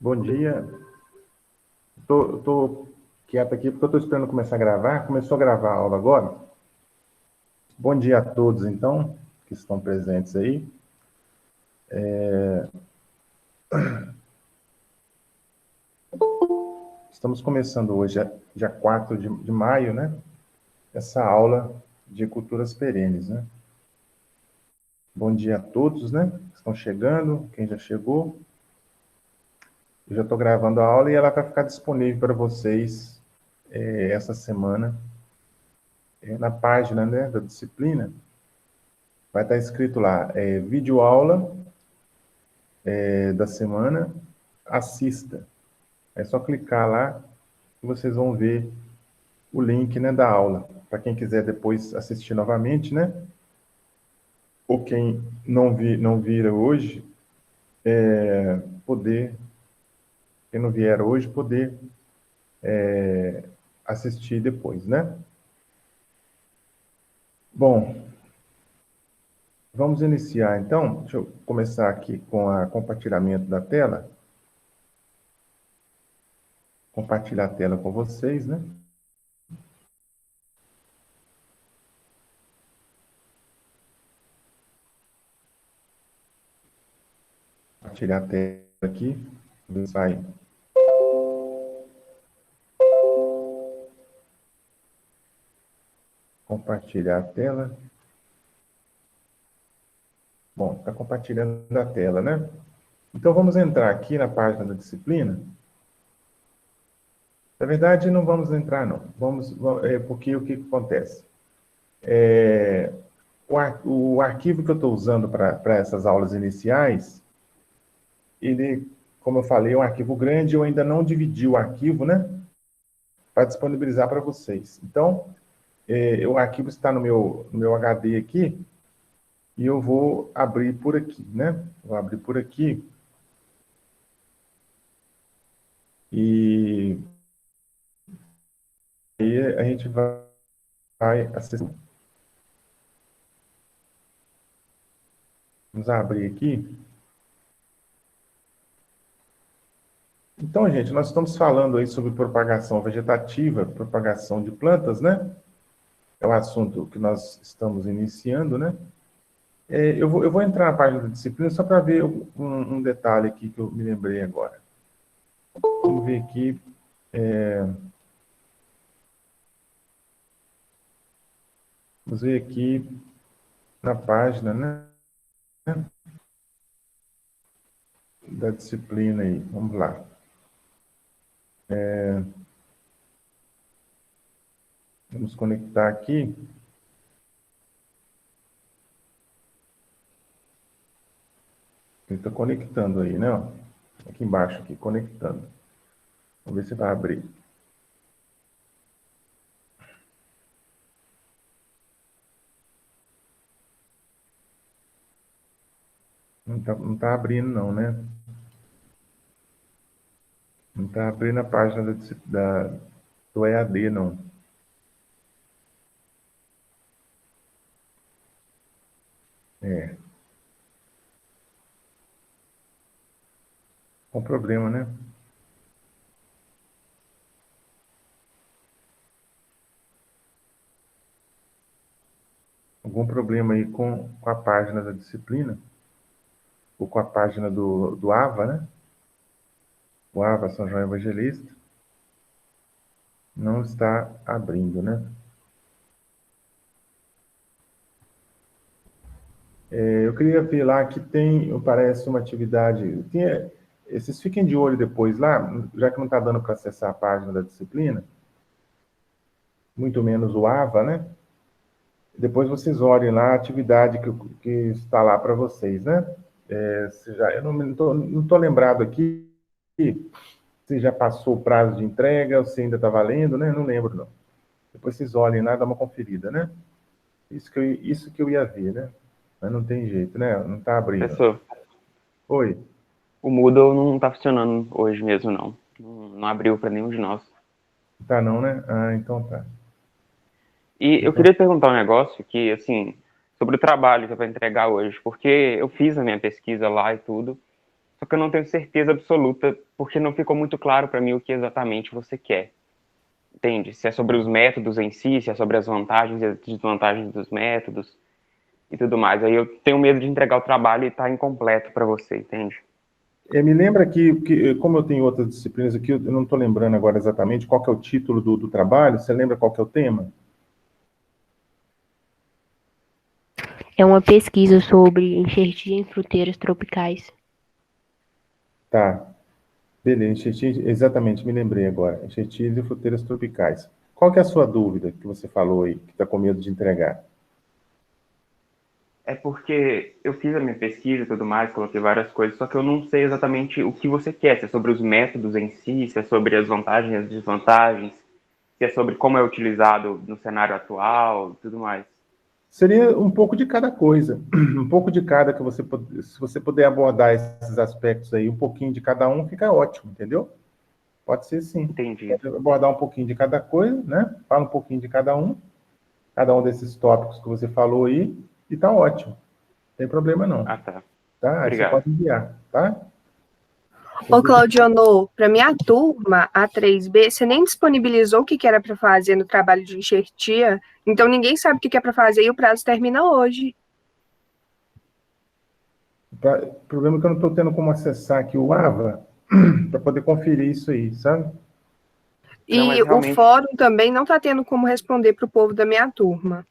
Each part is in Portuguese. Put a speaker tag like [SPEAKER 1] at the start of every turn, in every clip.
[SPEAKER 1] Bom dia. Tô quieto aqui porque eu estou esperando começar a gravar. Começou a gravar a aula agora. Bom dia a todos, então, que estão presentes aí. Estamos começando hoje, dia 4 de maio, né? Essa aula de culturas perenes, né? Bom dia a todos, né? Que estão chegando, quem já chegou. Eu já estou gravando a aula e ela vai ficar disponível para vocês essa semana na página, né, da disciplina. Vai estar escrito lá, videoaula da semana, assista. É só clicar lá e vocês vão ver o link, né, da aula. Para quem quiser depois assistir novamente, né? Ou quem não vira hoje, poder, quem não vier hoje, poder assistir depois, né? Bom, vamos iniciar então. Deixa eu começar aqui com o compartilhamento da tela. Compartilhar a tela com vocês, né? Compartilhar a tela aqui. Vai. Compartilhar a tela. Bom, está compartilhando a tela, né? Então, vamos entrar aqui na página da disciplina. Na verdade, não vamos entrar, não. Porque o que acontece? O arquivo que eu estou usando para essas aulas iniciais, ele, como eu falei, é um arquivo grande, eu ainda não dividi o arquivo, né? Para disponibilizar para vocês. Então, o arquivo está no meu HD aqui, e eu vou abrir por aqui, né? Vou abrir por aqui. E aí a gente vai acessar. Vamos abrir aqui. Então, gente, nós estamos falando aí sobre propagação vegetativa, propagação de plantas, né? É o assunto que nós estamos iniciando, né? Eu vou entrar na página da disciplina só para ver um detalhe aqui que eu me lembrei agora. Vamos ver aqui. Vamos ver aqui na página, né? Da disciplina aí. Vamos lá. Vamos conectar aqui. Ele está conectando aí, né? Ó. Aqui embaixo, aqui, conectando. Vamos ver se vai abrir. Não tá abrindo, não, né? Não tá abrindo a página do EAD, não. Com problema, né? Algum problema aí com a página da disciplina, ou com a página do AVA, né? O AVA São João Evangelista não está abrindo, né? Eu queria ver lá que tem, parece uma atividade. Vocês fiquem de olho depois lá, já que não está dando para acessar a página da disciplina, muito menos o AVA, né? Depois vocês olhem lá a atividade que está lá para vocês, né? Eu não tô lembrado aqui se já passou o prazo de entrega, ou se ainda está valendo, né? Não lembro, não. Depois vocês olhem lá, dá uma conferida, né? Isso que eu ia ver, né? Mas não tem jeito, né? Não está abrindo.
[SPEAKER 2] Professor,
[SPEAKER 1] Oi.
[SPEAKER 2] o Moodle não está funcionando hoje mesmo, não. Não abriu para nenhum de nós.
[SPEAKER 1] Tá não, né? Ah, então tá.
[SPEAKER 2] E eu
[SPEAKER 1] Então,
[SPEAKER 2] queria te perguntar um negócio que, assim, sobre o trabalho que eu vou entregar hoje, porque eu fiz a minha pesquisa lá e tudo, só que eu não tenho certeza absoluta, porque não ficou muito claro para mim o que exatamente você quer. Entende? Se é sobre os métodos em si, se é sobre as vantagens e as desvantagens dos métodos e tudo mais. Aí eu tenho medo de entregar o trabalho e estar incompleto para você, entende?
[SPEAKER 1] Me lembra que, como eu tenho outras disciplinas aqui, eu não estou lembrando agora exatamente qual que é o título do trabalho. Você lembra qual que é o tema?
[SPEAKER 3] É uma pesquisa sobre enxertia em fruteiras tropicais.
[SPEAKER 1] Tá. Beleza, exatamente, me lembrei agora. Enxertias e fruteiras tropicais. Qual que é a sua dúvida que você falou aí, que está com medo de entregar?
[SPEAKER 2] É porque eu fiz a minha pesquisa e tudo mais, coloquei várias coisas, só que eu não sei exatamente o que você quer, se é sobre os métodos em si, se é sobre as vantagens e as desvantagens, se é sobre como é utilizado no cenário atual, tudo mais.
[SPEAKER 1] Seria um pouco de cada coisa, um pouco de cada que se você puder abordar esses aspectos aí, um pouquinho de cada um, fica ótimo, entendeu? Pode ser sim.
[SPEAKER 2] Entendi.
[SPEAKER 1] Pode abordar um pouquinho de cada coisa, né? Fala um pouquinho de cada um desses tópicos que você falou aí, e tá ótimo. Não tem problema não,
[SPEAKER 2] Ah, tá.
[SPEAKER 1] tá? Aí você
[SPEAKER 2] Obrigado.
[SPEAKER 1] pode enviar, tá?
[SPEAKER 4] Ô, Claudionô, para minha turma, a 3B, você nem disponibilizou o que era para fazer no trabalho de enxertia, então ninguém sabe o que é para fazer e o prazo termina hoje.
[SPEAKER 1] O problema é que eu não estou tendo como acessar aqui o AVA para poder conferir isso aí, sabe?
[SPEAKER 2] Não,
[SPEAKER 4] E
[SPEAKER 2] mas
[SPEAKER 4] o
[SPEAKER 2] realmente,
[SPEAKER 4] fórum também não está tendo como responder para o povo da minha turma.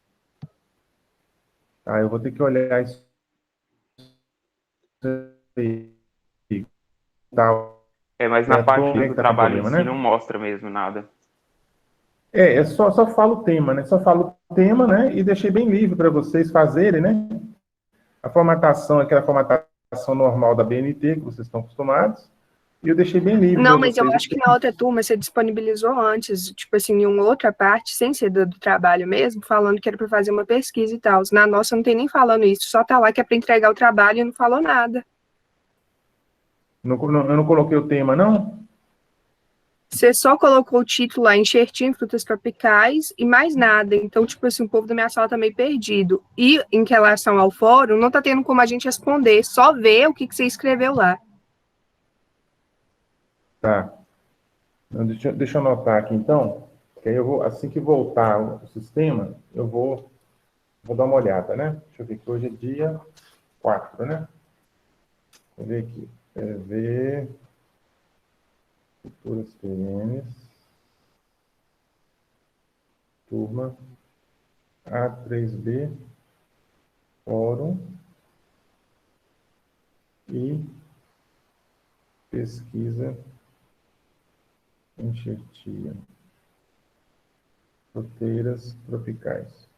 [SPEAKER 1] Ah, eu vou ter que olhar isso aí. Tá,
[SPEAKER 2] mas na página
[SPEAKER 1] que
[SPEAKER 2] do
[SPEAKER 1] tá com
[SPEAKER 2] trabalho em
[SPEAKER 1] problema,
[SPEAKER 2] si não
[SPEAKER 1] né?
[SPEAKER 2] mostra mesmo nada.
[SPEAKER 1] Só falo o tema, né? Só falo o tema, né? E deixei bem livre para vocês fazerem, né? A formatação, aquela formatação normal da BNT, que vocês estão acostumados. E eu deixei bem livre para
[SPEAKER 4] Não, mas eu
[SPEAKER 1] vocês.
[SPEAKER 4] acho que na outra turma você disponibilizou antes, tipo assim, em uma outra parte, sem ser do trabalho mesmo, falando que era para fazer uma pesquisa e tal. Na nossa não tem nem falando isso, só tá lá que é para entregar o trabalho e não falou nada.
[SPEAKER 1] Eu não coloquei o tema, não?
[SPEAKER 4] Você só colocou o título lá, enxertia em frutas tropicais e mais nada. Então, tipo assim, o povo da minha sala tá meio perdido. E em relação ao fórum, não tá tendo como a gente responder, só ver o que você escreveu lá.
[SPEAKER 1] Tá. Deixa eu anotar aqui, então. Que aí eu vou, assim que voltar o sistema, vou dar uma olhada, né? Deixa eu ver que hoje é dia 4, né? Vou ver aqui. Ver culturas perenes. Turma A3B, fórum e pesquisa enxertia. Fruteiras tropicais.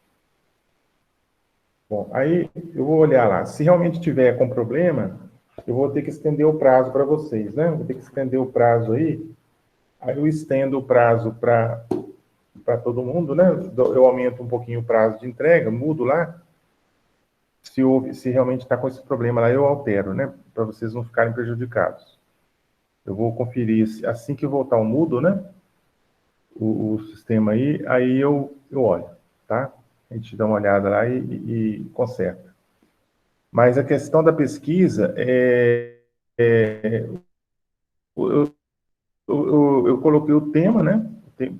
[SPEAKER 1] Bom, aí eu vou olhar lá. Se realmente tiver com problema, eu vou ter que estender o prazo para vocês, né? Vou ter que estender o prazo aí. Aí eu estendo o prazo para todo mundo, né? Eu aumento um pouquinho o prazo de entrega, mudo lá. Se realmente está com esse problema lá, eu altero, né? Para vocês não ficarem prejudicados. Eu vou conferir assim que voltar o Moodle, né? O sistema aí eu olho, tá? A gente dá uma olhada lá e conserta. Mas a questão da pesquisa eu coloquei o tema, né?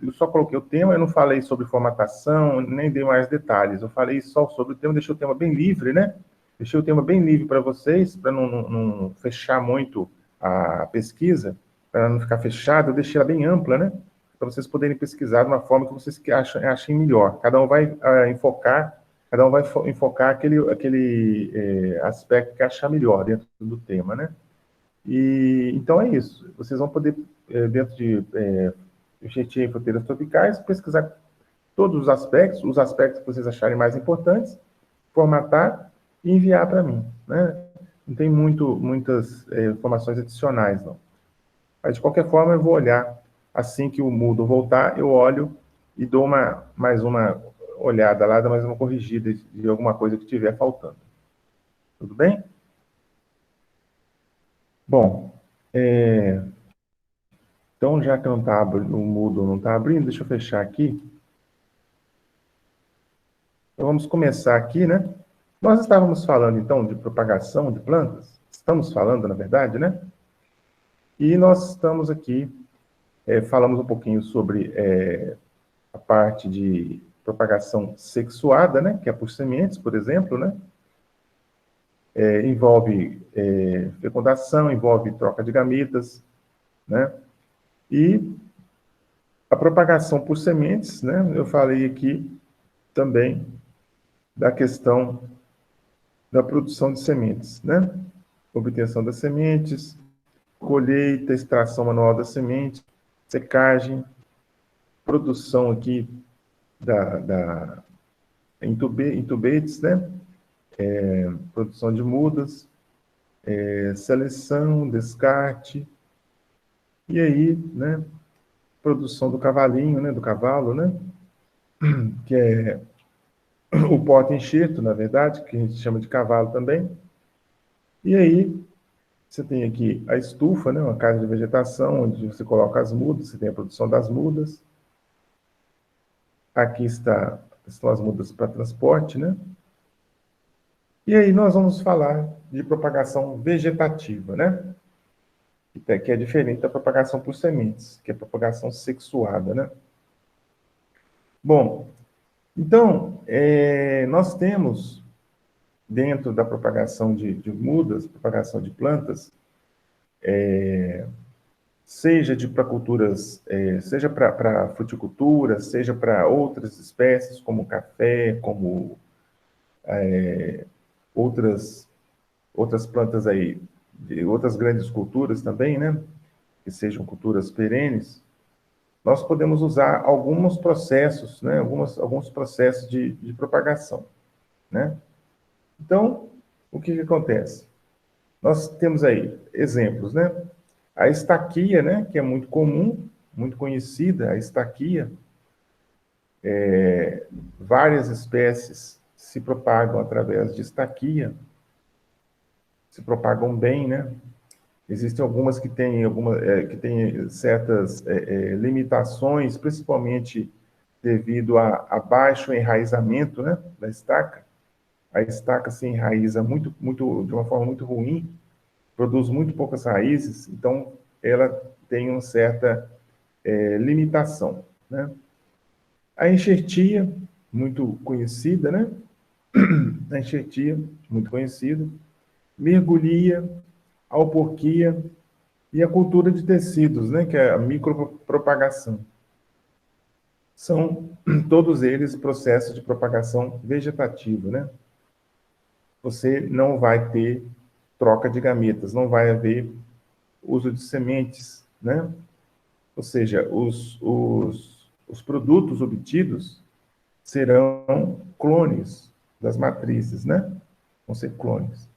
[SPEAKER 1] Eu só coloquei o tema, eu não falei sobre formatação, nem dei mais detalhes. Eu falei só sobre o tema, deixei o tema bem livre, né? Deixei o tema bem livre para vocês, para não fechar muito a pesquisa, para não ficar fechado, eu deixei ela bem ampla, né? Para vocês poderem pesquisar de uma forma que vocês achem melhor. Cada um vai enfocar aquele aspecto que achar melhor dentro do tema, né? E então é isso. Vocês vão poder, dentro de enxertia em fruteiras tropicais, pesquisar todos os aspectos que vocês acharem mais importantes, formatar e enviar para mim, né? Não tem muitas informações adicionais, não. Mas, de qualquer forma, eu vou olhar. Assim que o Moodle voltar, eu olho e dou mais uma olhada lá, mais uma corrigida de alguma coisa que estiver faltando. Tudo bem? Bom, então, já que não tá, o Moodle não está abrindo, deixa eu fechar aqui. Então, vamos começar aqui, né? Nós estávamos falando, então, de propagação de plantas. estamos falando, na verdade, né? E nós estamos aqui, falamos um pouquinho sobre a parte de propagação sexuada, né? Que é por sementes, por exemplo, né? Envolve fecundação, envolve troca de gametas, né? E a propagação por sementes, né? Eu falei aqui também da questão da produção de sementes, né? Obtenção das sementes, colheita, extração manual da semente, secagem, produção aqui da intubates, né? Produção de mudas, seleção, descarte, e aí, né? Produção do cavalinho, né? Do cavalo, né? Que é o porta-enxerto, na verdade, que a gente chama de cavalo também. E aí, você tem aqui a estufa, né, uma casa de vegetação, onde você coloca as mudas, você tem a produção das mudas. Aqui estão as mudas para transporte, né? E aí nós vamos falar de propagação vegetativa, né? Que é diferente da propagação por sementes, que é propagação sexuada, né? Bom, então, nós temos, dentro da propagação de mudas, propagação de plantas, seja para culturas, seja para fruticultura, seja para outras espécies, como café, como outras plantas aí, de outras grandes culturas também, né? Que sejam culturas perenes, nós podemos usar alguns processos, né? Alguns processos de propagação, né? Então, o que acontece? Nós temos aí exemplos, né? A estaquia, né? Que é muito comum, muito conhecida, a estaquia. Várias espécies se propagam através de estaquia, se propagam bem, né? Existem algumas que têm certas limitações, principalmente devido a baixo enraizamento, né, da estaca. A estaca se enraiza de uma forma muito ruim, produz muito poucas raízes, então ela tem uma certa limitação, né? A enxertia, muito conhecida, né? A enxertia, muito conhecida. Mergulhia, alporquia e a cultura de tecidos, né? Que é a micropropagação. São todos eles processos de propagação vegetativa, né? Você não vai ter troca de gametas, não vai haver uso de sementes, né? Ou seja, os produtos obtidos serão clones das matrizes, né? Vão ser clones.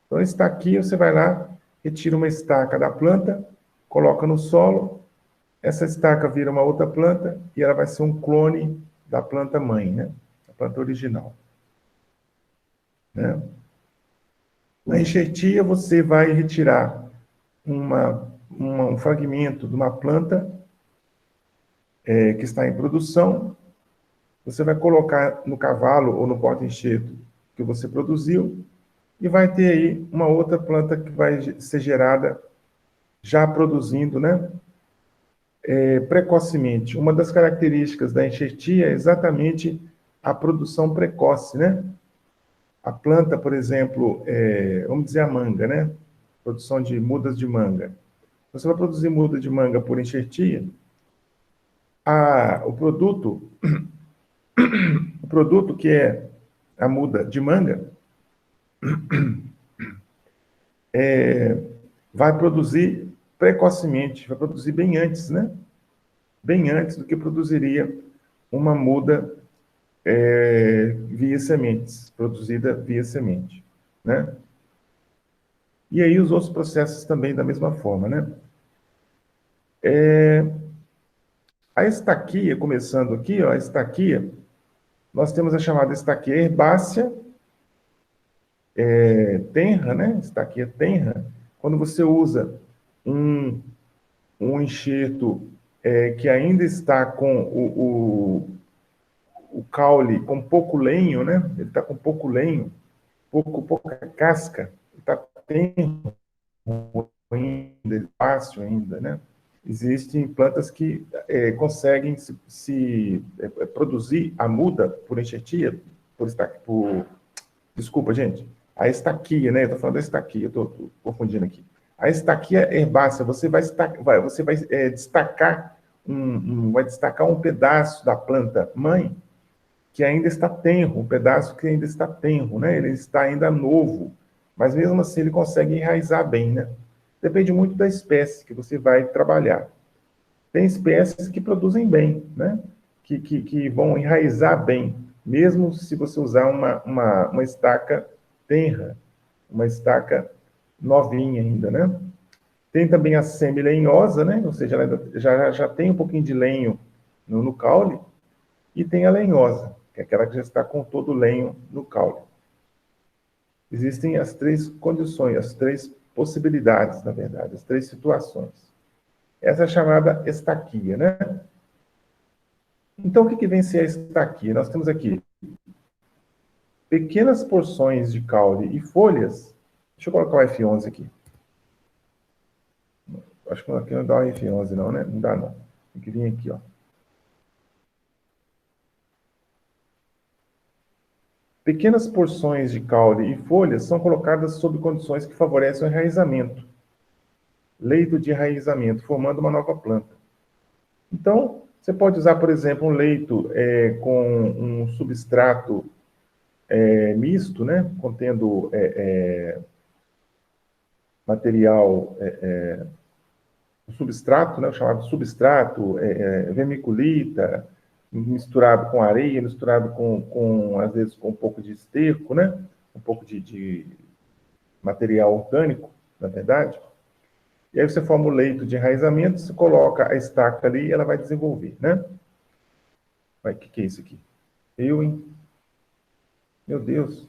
[SPEAKER 1] Então, está aqui, você vai lá, retira uma estaca da planta, coloca no solo, essa estaca vira uma outra planta e ela vai ser um clone da planta mãe, né? A planta original. Né? Na enxertia, você vai retirar um fragmento de uma planta que está em produção, você vai colocar no cavalo ou no porta-enxerto que você produziu e vai ter aí uma outra planta que vai ser gerada já produzindo, né? Precocemente. Uma das características da enxertia é exatamente a produção precoce, né? A planta, por exemplo, vamos dizer a manga, né? Produção de mudas de manga. Você vai produzir muda de manga por enxertia, o produto que é a muda de manga vai produzir precocemente, vai produzir bem antes, né? Bem antes do que produziria uma muda via sementes, produzida via semente, né? E aí os outros processos também da mesma forma, né? A estaquia, começando aqui, ó, a estaquia, nós temos a chamada estaquia herbácea, tenra, né? Estaquia tenra, quando você usa um enxerto que ainda está com o caule com pouco lenho, né? Ele está com pouco lenho, pouca casca, está tenro ainda, fácil ainda, né? Existem plantas que conseguem produzir a muda por enxertia, desculpa, gente, a estaquia, né? Eu estou falando da estaquia, eu estou confundindo aqui. A estaquia herbácea, você vai destacar um pedaço da planta mãe que ainda está tenro, um pedaço que ainda está tenro, né? Ele está ainda novo, mas mesmo assim ele consegue enraizar bem, né? Depende muito da espécie que você vai trabalhar. Tem espécies que produzem bem, né? Que vão enraizar bem, mesmo se você usar uma estaca tenra, uma estaca novinha ainda, né? Tem também a semi-lenhosa, né? Ou seja, ela já tem um pouquinho de lenho no caule, e tem a lenhosa, que é aquela que já está com todo o lenho no caule. Existem as três condições, as três possibilidades, na verdade, as três situações. Essa é chamada estaquia, né? Então, o que vem ser a estaquia? Nós temos aqui pequenas porções de caule e folhas. Deixa eu colocar o F11 aqui. Acho que aqui não dá o F11 não, né? Não dá não. Tem que vir aqui, ó. Pequenas porções de caule e folhas são colocadas sob condições que favorecem o enraizamento. Leito de enraizamento, formando uma nova planta. Então, você pode usar, por exemplo, um leito com um substrato misto, né? Contendo material, um substrato, né? Chamado substrato, vermiculita, misturado com areia, misturado às vezes, com um pouco de esterco, né? Um pouco de material orgânico, na verdade. E aí você forma o leito de enraizamento, você coloca a estaca ali e ela vai desenvolver, né? O que é isso aqui? Hein? Meu Deus.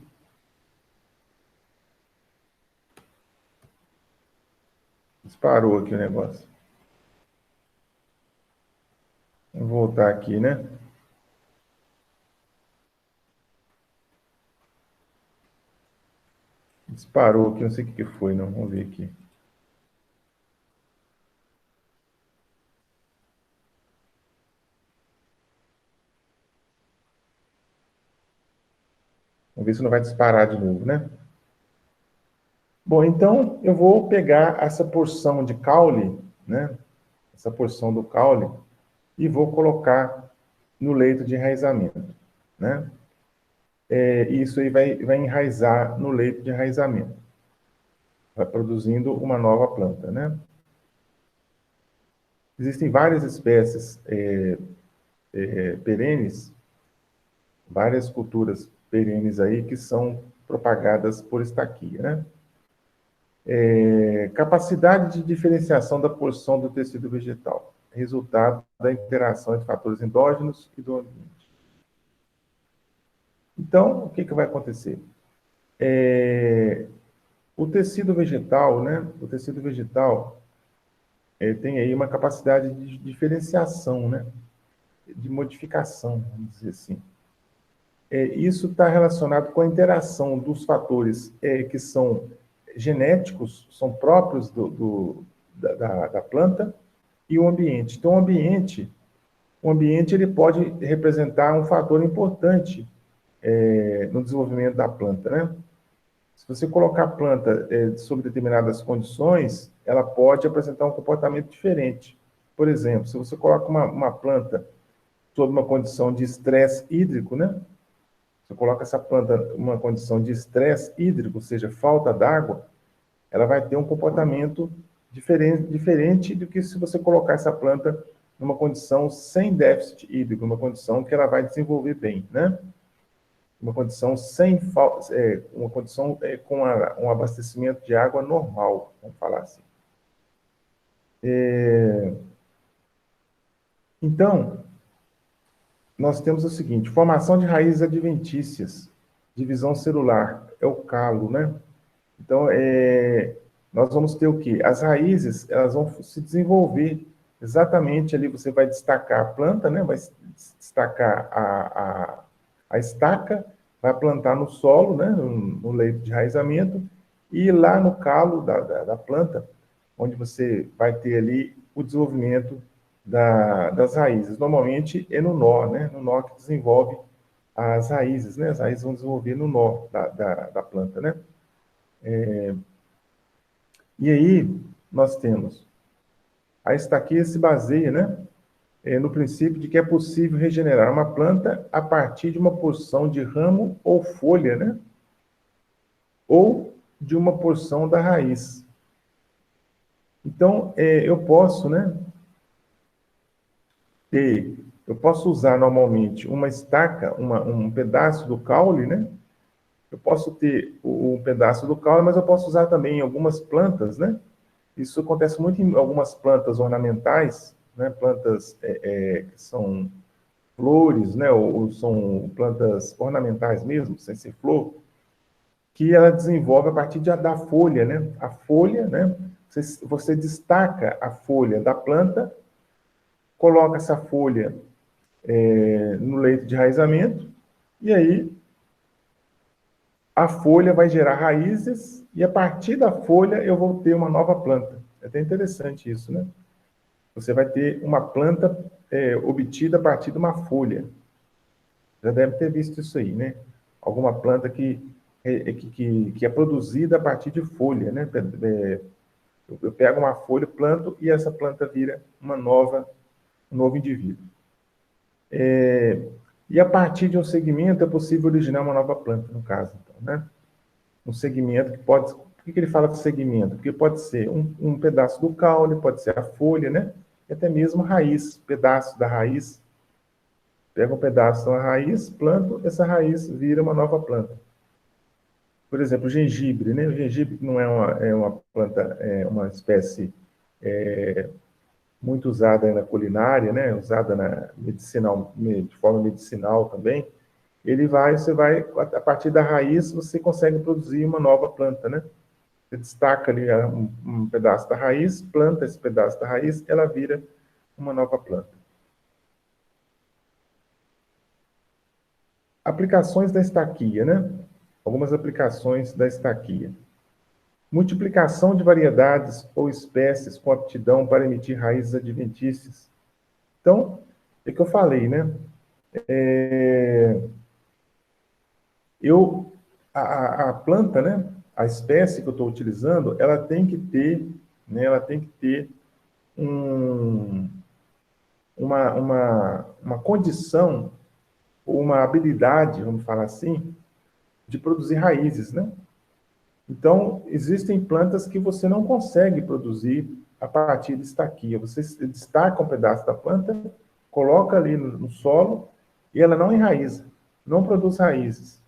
[SPEAKER 1] Disparou aqui o negócio. Vou voltar aqui, né? Disparou aqui, não sei o que foi, não. Vamos ver aqui. Vamos ver se não vai disparar de novo, né? Bom, então eu vou pegar essa porção de caule, né? Essa porção do caule, e vou colocar no leito de enraizamento, né? Isso aí vai enraizar no leito de enraizamento. Vai produzindo uma nova planta, né? Existem várias espécies perenes, várias culturas perenes aí que são propagadas por estaquia, né? Capacidade de diferenciação da porção do tecido vegetal, resultado da interação entre fatores endógenos e do ambiente. Então, o que vai acontecer? O tecido vegetal, né? O tecido vegetal tem aí uma capacidade de diferenciação, né? De modificação, vamos dizer assim. Isso está relacionado com a interação dos fatores que são genéticos, são próprios da planta, e o ambiente. Então, o ambiente ele pode representar um fator importante no desenvolvimento da planta, né? Se você colocar a planta sob determinadas condições, ela pode apresentar um comportamento diferente. Por exemplo, se você coloca uma planta sob uma condição de estresse hídrico, né? Você coloca essa planta numa condição de estresse hídrico, ou seja, falta d'água, ela vai ter um comportamento diferente do que se você colocar essa planta numa condição sem déficit hídrico, uma condição que ela vai desenvolver bem, né? Uma condição uma condição com um abastecimento de água normal, vamos falar assim. Então, nós temos o seguinte: formação de raízes adventícias, divisão celular, é o calo, né? Então, nós vamos ter o quê? As raízes, elas vão se desenvolver exatamente ali, você vai destacar a planta, né? Vai destacar a estaca, vai plantar no solo, né? No leito de enraizamento, e lá no calo da planta, onde você vai ter ali o desenvolvimento das raízes. Normalmente é no nó, né? No nó que desenvolve as raízes, né? As raízes vão desenvolver no nó da planta, né? E aí nós temos a estaquia se baseia, né? No princípio de que é possível regenerar uma planta a partir de uma porção de ramo ou folha, né? Ou de uma porção da raiz. Então, eu posso, né? Eu posso usar normalmente uma estaca, um pedaço do caule, né? Eu posso ter um pedaço do caule, mas eu posso usar também em algumas plantas, né? Isso acontece muito em algumas plantas ornamentais, né? Plantas que são flores, né? Ou são plantas ornamentais mesmo, sem ser flor, que ela desenvolve a partir da folha, né? A folha, né? Você destaca a folha da planta, coloca essa folha no leito de enraizamento, e aí a folha vai gerar raízes, e a partir da folha eu vou ter uma nova planta. É até interessante isso, né? Você vai ter uma planta obtida a partir de uma folha. Já deve ter visto isso aí, né? Alguma planta que é produzida a partir de folha, né? Eu pego uma folha, planto, e essa planta vira um novo indivíduo. E a partir de um segmento é possível originar uma nova planta, no caso, então, né? Um segmento que pode... Por que ele fala de segmento? Porque pode ser um pedaço do caule, pode ser a folha, né? E até mesmo raiz, pedaço da raiz. Pega um pedaço da raiz, planto, essa raiz vira uma nova planta. Por exemplo, o gengibre, né? O gengibre não é uma planta, uma espécie muito usada na culinária, né? Usada de forma medicinal também. Você vai, a partir da raiz, você consegue produzir uma nova planta, né? Você destaca ali um pedaço da raiz, planta esse pedaço da raiz, ela vira uma nova planta. Aplicações da estaquia, né? Algumas aplicações da estaquia. Multiplicação de variedades ou espécies com aptidão para emitir raízes adventícias. Então, é que eu falei, né? A planta, né? A espécie que eu estou utilizando, ela tem que ter, né? Ela tem que ter uma condição, uma habilidade, vamos falar assim, de produzir raízes, né? Então, existem plantas que você não consegue produzir a partir de estaquia. Você destaca um pedaço da planta, coloca ali no solo, e ela não enraiza, não produz raízes.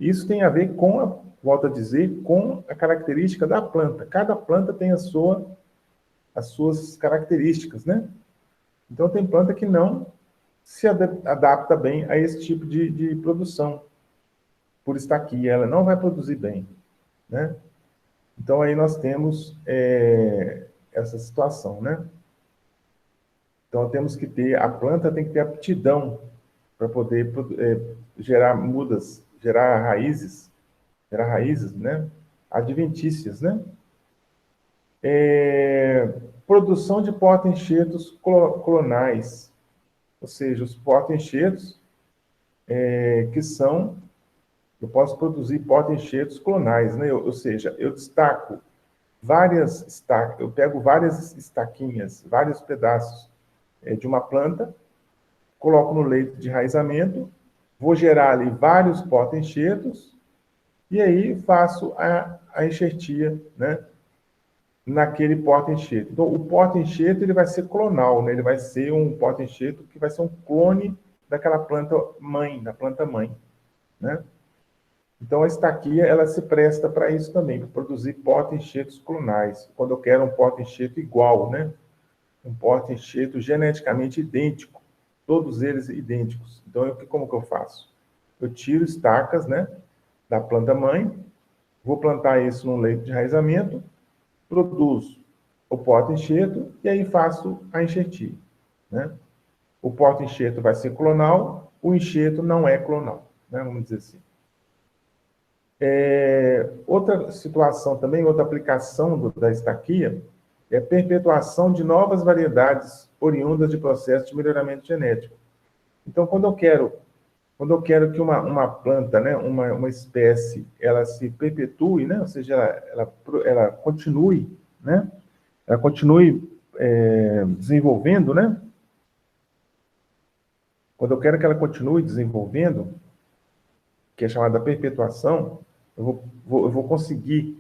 [SPEAKER 1] Isso tem a ver com, volto a dizer, com a característica da planta. Cada planta tem as suas características, né? Então, tem planta que não se adapta bem a esse tipo de produção por estaquia. Ela não vai produzir bem, né? Então, aí nós temos essa situação, né? Então, a planta tem que ter aptidão para poder gerar mudas, gerar raízes, né? Adventícias, né? Produção de porta-enxertos clonais, ou seja, os porta-enxertos que são... Eu posso produzir porta-enxertos clonais, né? Ou seja, eu destaco eu pego várias estaquinhas, vários pedaços de uma planta, coloco no leito de enraizamento, vou gerar ali vários porta-enxertos, e aí faço a enxertia, né? Naquele porta-enxerto. Então, o porta-enxerto ele vai ser clonal, né? Ele vai ser um porta-enxerto que vai ser um clone daquela planta mãe, da planta mãe, né? Então, a estaquia, ela se presta para isso também, para produzir porta-enxertos clonais. Quando eu quero um porta-enxerto igual, né? Um porta-enxerto geneticamente idêntico, todos eles idênticos. Então, como que eu faço? Eu tiro estacas, né, da planta mãe, vou plantar isso num leito de enraizamento, produzo o porta-enxerto e aí faço a enxertia, né? O porta-enxerto vai ser clonal, o enxerto não é clonal, né? Vamos dizer assim. Outra situação também, outra aplicação da estaquia, é a perpetuação de novas variedades oriundas de processos de melhoramento genético. Então, quando eu quero que uma planta, né, uma espécie, ela se perpetue, né, ou seja, ela continue, né, ela continue desenvolvendo, né, quando eu quero que ela continue desenvolvendo, que é chamada perpetuação, eu vou conseguir,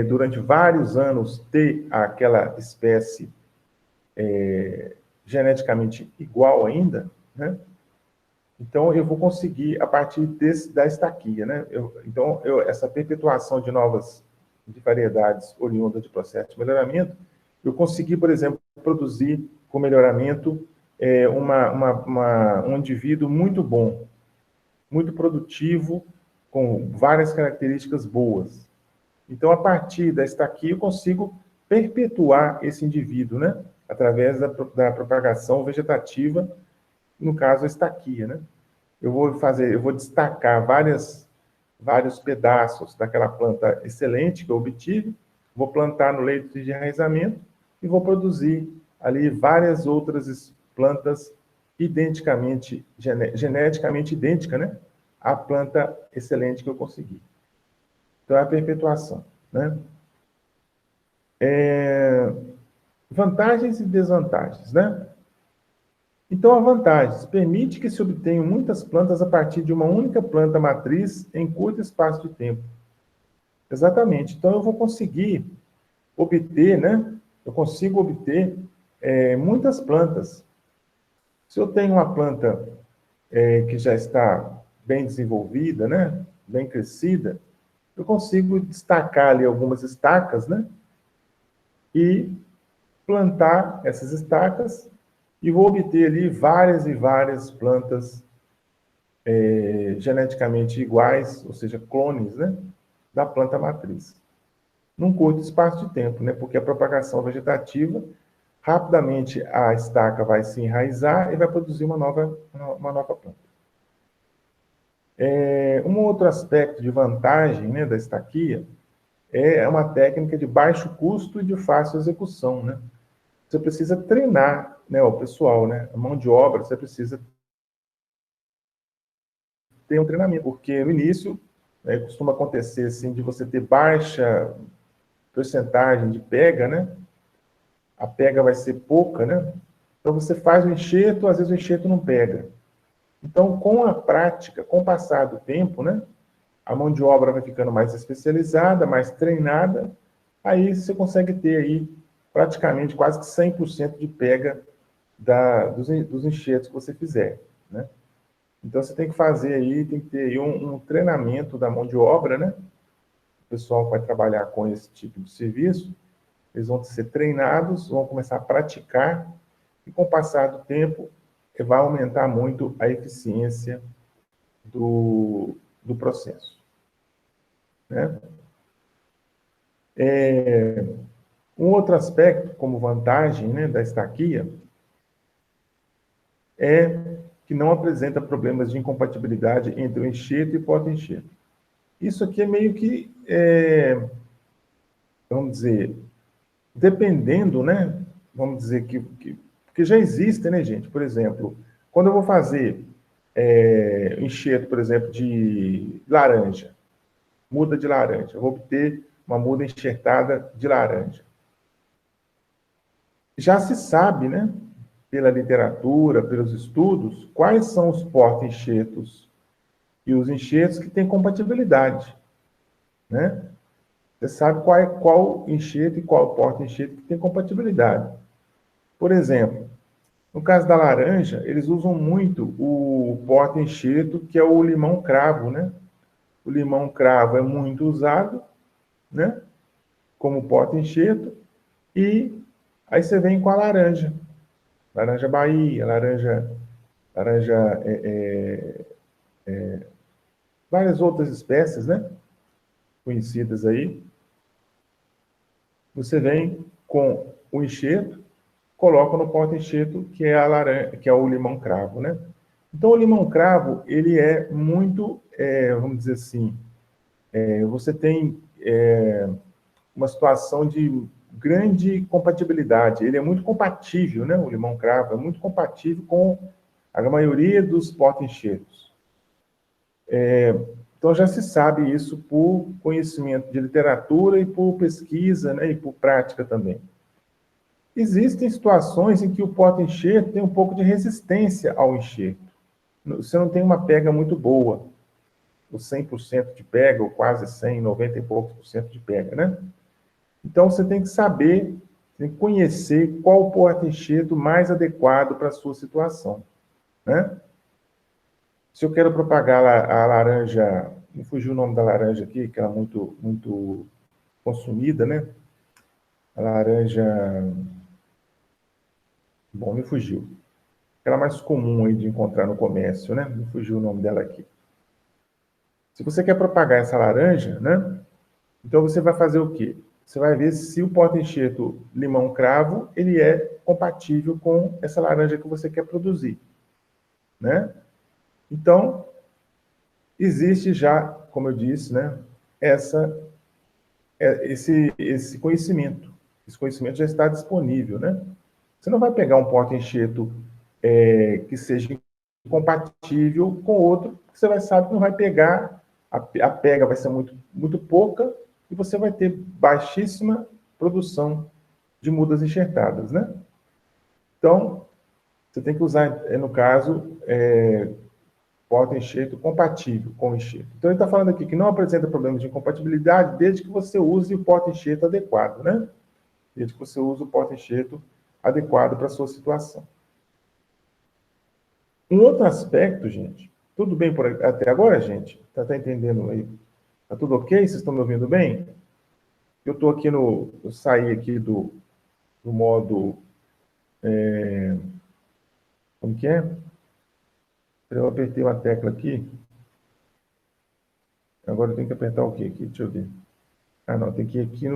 [SPEAKER 1] durante vários anos, ter aquela espécie geneticamente igual ainda, né? Então, eu vou conseguir, a partir da estaquia, né? Essa perpetuação de variedades oriundas de processo de melhoramento, eu consegui, por exemplo, produzir com melhoramento um indivíduo muito bom, muito produtivo, com várias características boas. Então, a partir da estaquia, eu consigo perpetuar esse indivíduo, né? Através da propagação vegetativa, no caso, a estaquia, né? Eu vou destacar vários pedaços daquela planta excelente que eu obtive, vou plantar no leito de enraizamento e vou produzir ali várias outras plantas geneticamente idênticas, né? À planta excelente que eu consegui. Então, é a perpetuação, né? Vantagens e desvantagens, né? Então, a vantagem permite que se obtenham muitas plantas a partir de uma única planta matriz em curto espaço de tempo. Exatamente. Então, eu vou conseguir obter, né? Eu consigo obter muitas plantas. Se eu tenho uma planta que já está bem desenvolvida, né? Bem crescida, eu consigo destacar ali algumas estacas, né? E plantar essas estacas e vou obter ali várias e várias plantas geneticamente iguais, ou seja, clones, né, da planta matriz. Num curto espaço de tempo, né, porque a propagação vegetativa, rapidamente a estaca vai se enraizar e vai produzir uma nova planta. Um outro aspecto de vantagem, né, da estaquia é uma técnica de baixo custo e de fácil execução, né? Você precisa treinar, né, o pessoal, né? A mão de obra, você precisa ter um treinamento, porque no início, né, costuma acontecer assim de você ter baixa porcentagem de pega, né? A pega vai ser pouca, né? Então você faz o enxerto, às vezes o enxerto não pega. Então, com a prática, com o passar do tempo, né, a mão de obra vai ficando mais especializada, mais treinada, aí você consegue ter aí praticamente quase que 100% de pega dos enxertos que você fizer, né? Então, você tem que fazer aí, tem que ter aí um treinamento da mão de obra, né? O pessoal que vai trabalhar com esse tipo de serviço, eles vão ser treinados, vão começar a praticar, e com o passar do tempo, vai aumentar muito a eficiência do processo, né? Um outro aspecto, como vantagem, né, da estaquia, é que não apresenta problemas de incompatibilidade entre o enxerto e o porta-enxerto. Isso aqui é meio que, vamos dizer, dependendo, né? Vamos dizer porque já existe, né, gente? Por exemplo, quando eu vou fazer enxerto, por exemplo, de laranja, muda de laranja, eu vou obter uma muda enxertada de laranja. Já se sabe, né, pela literatura, pelos estudos, quais são os porta-enxertos e os enxertos que têm compatibilidade, né? Você sabe qual enxerto e qual porta-enxerto que tem compatibilidade. Por exemplo, no caso da laranja, eles usam muito o porta-enxerto, que é o limão-cravo, né? O limão-cravo é muito usado, né, como porta-enxerto, e aí você vem com a laranja. Laranja Bahia, várias outras espécies, né, conhecidas aí. Você vem com o enxerto, coloca no porta-enxerto, que é a laranja, que é o limão-cravo, né? Então, o limão-cravo, ele é muito, vamos dizer assim, você tem uma situação de grande compatibilidade. Ele é muito compatível, né? O limão cravo é muito compatível com a maioria dos porta-enxertos. Então, já se sabe isso por conhecimento de literatura e por pesquisa, né? E por prática também. Existem situações em que o porta-enxerto tem um pouco de resistência ao enxerto. Você não tem uma pega muito boa, o 100% de pega, ou quase 100, 90 e poucos por cento de pega, né? Então, você tem que saber, tem que conhecer qual o porta-enxerto mais adequado para a sua situação, né? Se eu quero propagar a laranja, me fugiu o nome da laranja aqui, que era muito, muito consumida, né? A laranja... Bom, me fugiu. Aquela mais comum aí de encontrar no comércio, né? Me fugiu o nome dela aqui. Se você quer propagar essa laranja, né? Então você vai fazer o quê? Você vai ver se o porta-enxerto limão cravo, ele é compatível com essa laranja que você quer produzir, né? Então, existe já, como eu disse, né? Esse conhecimento. Esse conhecimento já está disponível, né? Você não vai pegar um porta-enxerto que seja compatível com outro, que você vai saber que não vai pegar, a pega vai ser muito, muito pouca, e você vai ter baixíssima produção de mudas enxertadas, né? Então, você tem que usar, no caso, porta-enxerto compatível com o enxerto. Então, ele está falando aqui que não apresenta problemas de incompatibilidade desde que você use o porta-enxerto adequado, né? Desde que você use o porta-enxerto adequado para a sua situação. Um outro aspecto, gente, tudo bem até agora, gente? Tá entendendo aí? Tá tudo ok? Vocês estão me ouvindo bem? Eu estou aqui eu saí aqui do modo... como que é? Eu apertei uma tecla aqui. Agora eu tenho que apertar o quê aqui? Deixa eu ver. Ah, não, tem que ir aqui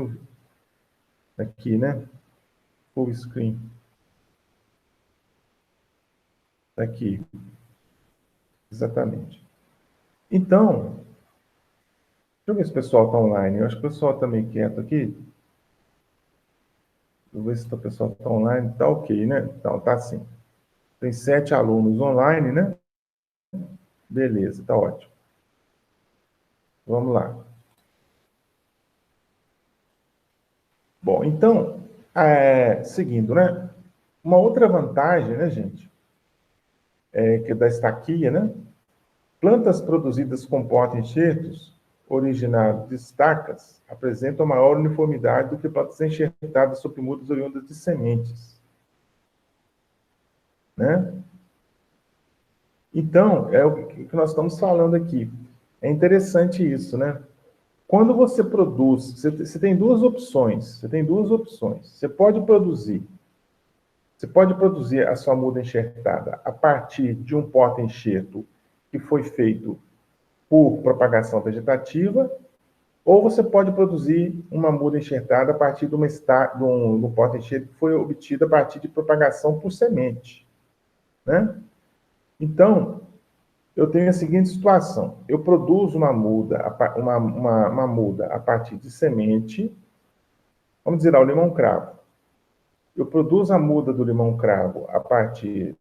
[SPEAKER 1] aqui, né? Full screen. Aqui. Exatamente. Então, deixa eu ver se o pessoal está online. Eu acho que o pessoal está meio quieto aqui. Vou ver se o pessoal está online. Está ok, né? Então, tá sim. Tem 7 alunos online, né? Beleza, está ótimo. Vamos lá. Bom, então, seguindo, né? Uma outra vantagem, né, gente? Que é da estaquia, né? Plantas produzidas com porta-enxertos originados de estacas apresentam maior uniformidade do que plantas enxertadas sob mudas oriundas de sementes, né? Então, é o que nós estamos falando aqui. É interessante isso, né? Quando você produz, você tem duas opções. Você pode produzir a sua muda enxertada a partir de um porta-enxerto que foi feito por propagação vegetativa, ou você pode produzir uma muda enxertada a partir de um porta-enxerto que foi obtido a partir de propagação por semente, né? Então, eu tenho a seguinte situação. Eu produzo uma muda a partir de semente, vamos dizer, o limão cravo. Eu produzo a muda do limão cravo a partir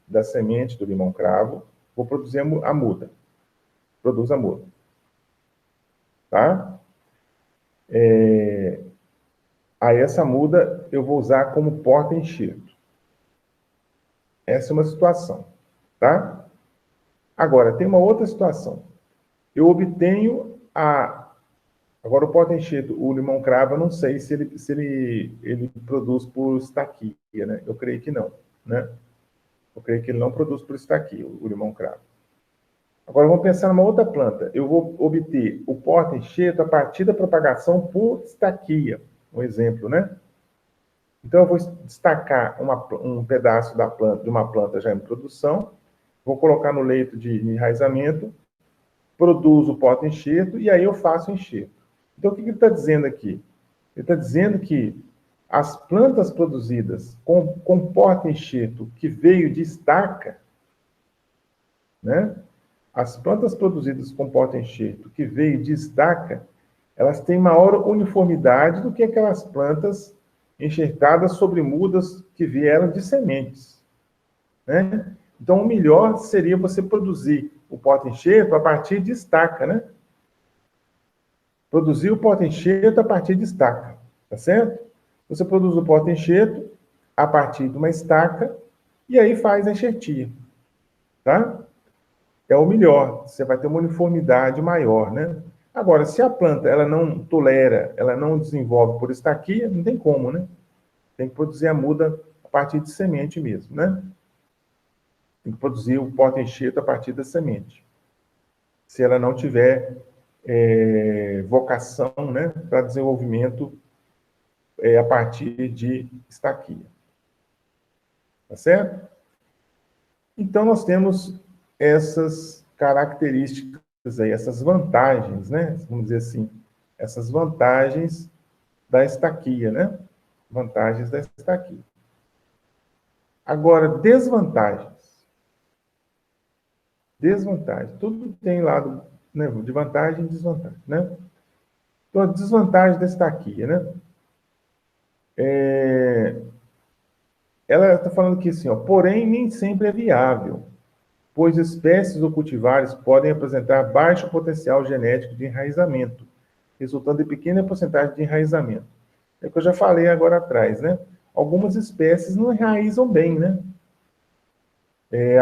[SPEAKER 1] da semente do limão cravo, vou produzir a muda. Produzo a muda. Tá? Aí essa muda eu vou usar como porta-enxerto. Essa é uma situação. Tá? Agora, tem uma outra situação. Eu obtenho Agora, o porta-enxerto, o limão cravo, eu não sei se ele produz por estaquia, né? Eu creio que não, né? Eu creio que ele não produz por estaquia, o limão cravo. Agora, vamos pensar numa outra planta. Eu vou obter o porta-enxerto a partir da propagação por estaquia, um exemplo, né? Então, eu vou destacar um pedaço de uma planta já em produção, vou colocar no leito de enraizamento, produzo o porta-enxerto e aí eu faço o enxerto. Então, o que ele está dizendo aqui? Ele está dizendo que as plantas produzidas com porta-enxerto que veio de estaca, né? as plantas produzidas com porta-enxerto que veio de estaca, elas têm maior uniformidade do que aquelas plantas enxertadas sobre mudas que vieram de sementes, né? Então, o melhor seria você produzir o porta-enxerto a partir de estaca, né? Produzir o porta-enxerto a partir de estaca, tá certo? Você produz o porta-enxerto a partir de uma estaca e aí faz a enxertia, tá? É o melhor, você vai ter uma uniformidade maior, né? Agora, se a planta ela não tolera, ela não desenvolve por estaquia, não tem como, né? Tem que produzir a muda a partir de semente mesmo, né? Tem que produzir o porta-enxerto a partir da semente. Se ela não tiver vocação, né, para desenvolvimento a partir de estaquia. Tá certo? Então, nós temos essas características aí, essas vantagens, né? Vamos dizer assim, essas vantagens da estaquia, né? Vantagens da estaquia. Agora, desvantagens. Desvantagem. Tudo tem lado, né, de vantagem e desvantagem, né? Então, a desvantagem da estaquia, né? Ela está falando aqui assim, ó, porém, nem sempre é viável, pois espécies ou cultivares podem apresentar baixo potencial genético de enraizamento, resultando em pequena porcentagem de enraizamento. É o que eu já falei agora atrás, né? Algumas espécies não enraizam bem, né?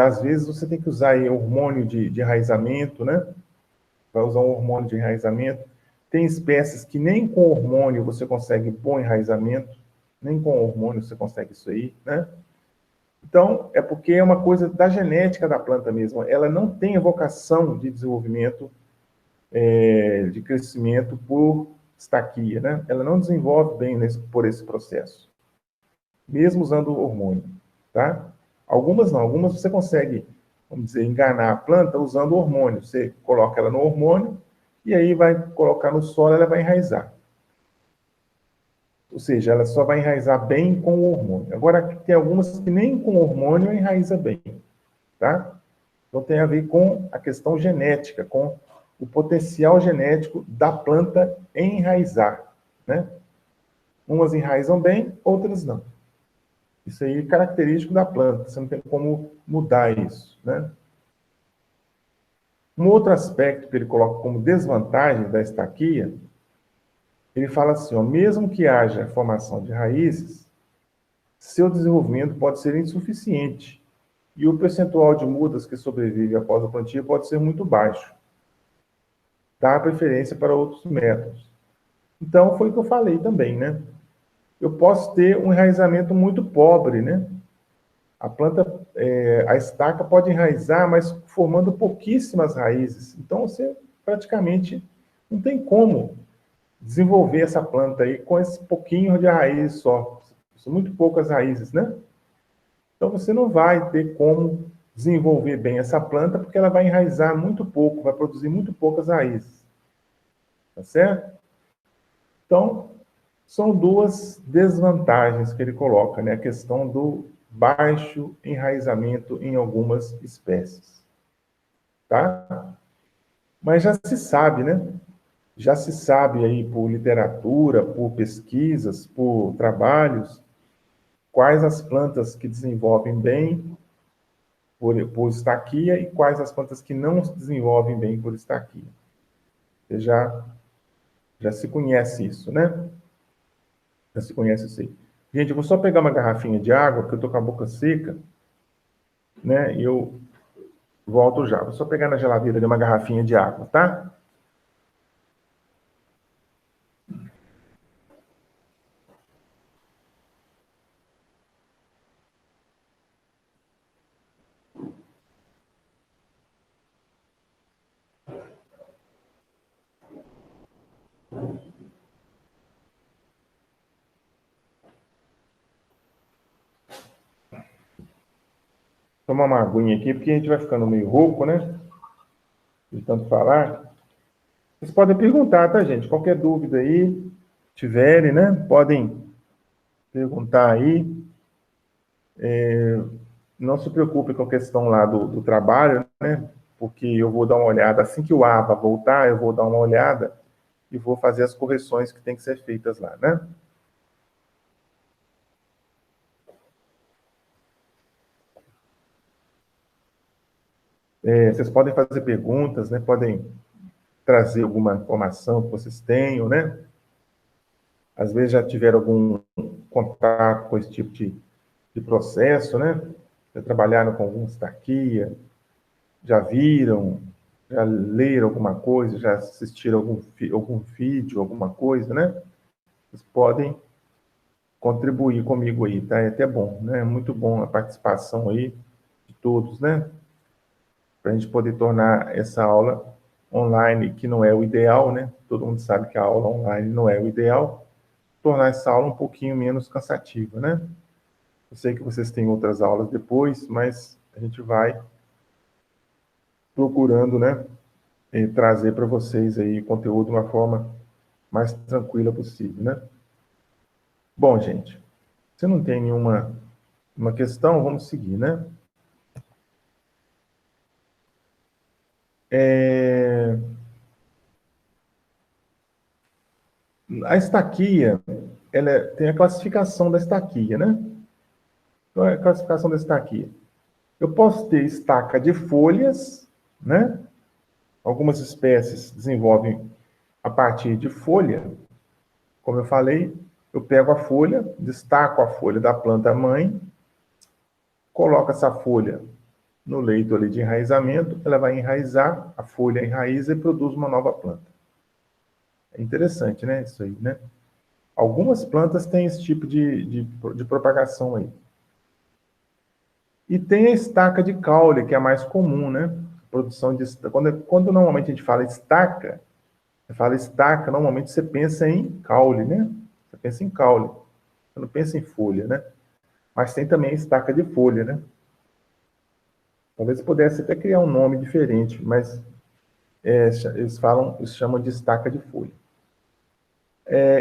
[SPEAKER 1] Às vezes você tem que usar aí hormônio de enraizamento, né? Vai usar um hormônio de enraizamento. Tem espécies que nem com hormônio você consegue bom enraizamento, nem com hormônio você consegue isso aí, né? Então, é porque é uma coisa da genética da planta mesmo. Ela não tem a vocação de desenvolvimento, de crescimento por estaquia, né? Ela não desenvolve bem por esse processo, mesmo usando hormônio, tá? Algumas não, algumas você consegue, vamos dizer, enganar a planta usando hormônio. Você coloca ela no hormônio e aí vai colocar no solo, ela vai enraizar. Ou seja, ela só vai enraizar bem com o hormônio. Agora, tem algumas que nem com hormônio enraiza bem, tá? Então, tem a ver com a questão genética, com o potencial genético da planta enraizar, né? Umas enraizam bem, outras não. Isso aí é característico da planta, você não tem como mudar isso, né? Um outro aspecto que ele coloca como desvantagem da estaquia, ele fala assim, ó, mesmo que haja formação de raízes, seu desenvolvimento pode ser insuficiente e o percentual de mudas que sobrevive após o plantio pode ser muito baixo. Dá preferência para outros métodos. Então, foi o que eu falei também, né? Eu posso ter um enraizamento muito pobre, né? A planta, a estaca pode enraizar, mas formando pouquíssimas raízes. Então, você praticamente não tem como desenvolver essa planta aí com esse pouquinho de raiz só. São muito poucas raízes, né? Então, você não vai ter como desenvolver bem essa planta, porque ela vai enraizar muito pouco, vai produzir muito poucas raízes. Tá certo? Então, são duas desvantagens que ele coloca, né? A questão do baixo enraizamento em algumas espécies. Tá? Mas já se sabe, né? Já se sabe aí por literatura, por pesquisas, por trabalhos, quais as plantas que desenvolvem bem por estaquia e quais as plantas que não se desenvolvem bem por estaquia. Você já se conhece isso, né? Já se conhece isso aí. Gente, eu vou só pegar uma garrafinha de água, porque eu tô com a boca seca, né? E eu volto já. Vou só pegar na geladeira ali uma garrafinha de água, tá? Tomar uma aguinha aqui, porque a gente vai ficando meio rouco, né? De tanto falar. Vocês podem perguntar, tá, gente? Qualquer dúvida aí, tiverem, né? Podem perguntar aí. Não se preocupe com a questão lá do trabalho, né? porque eu vou dar uma olhada, assim que o ABA voltar, eu vou dar uma olhada e vou fazer as correções que tem que ser feitas lá, né? Vocês podem fazer perguntas, né? Podem trazer alguma informação que vocês tenham, né? Às vezes já tiveram algum contato com esse tipo de processo, né? Já trabalharam com algum estaquia, já viram, já leram alguma coisa, já assistiram algum vídeo, alguma coisa, né? Vocês podem contribuir comigo aí, tá? É até bom, né? É muito bom a participação aí de todos, né? Para a gente poder tornar essa aula online, que não é o ideal, né? Todo mundo sabe que a aula online não é o ideal, tornar essa aula um pouquinho menos cansativa, né? Eu sei que vocês têm outras aulas depois, mas a gente vai procurando, né, trazer para vocês aí conteúdo de uma forma mais tranquila possível, né? Bom, gente, se não tem nenhuma questão, vamos seguir, né? A estaquia, tem a classificação da estaquia, né? Então, a classificação da estaquia. Eu posso ter estaca de folhas, né? Algumas espécies desenvolvem a partir de folha. Como eu falei, eu pego a folha, destaco a folha da planta mãe, coloco essa folha no leito ali de enraizamento, ela vai enraizar, a folha enraiza e produz uma nova planta. É interessante, né? Isso aí, né? Algumas plantas têm esse tipo de propagação aí. E tem a estaca de caule, que é a mais comum, né? Produção de quando normalmente a gente fala estaca, normalmente você pensa em caule, né? Você pensa em caule. Você não pensa em folha, né? Mas tem também a estaca de folha, né? Talvez pudesse até criar um nome diferente, mas eles chamam de estaca de folha.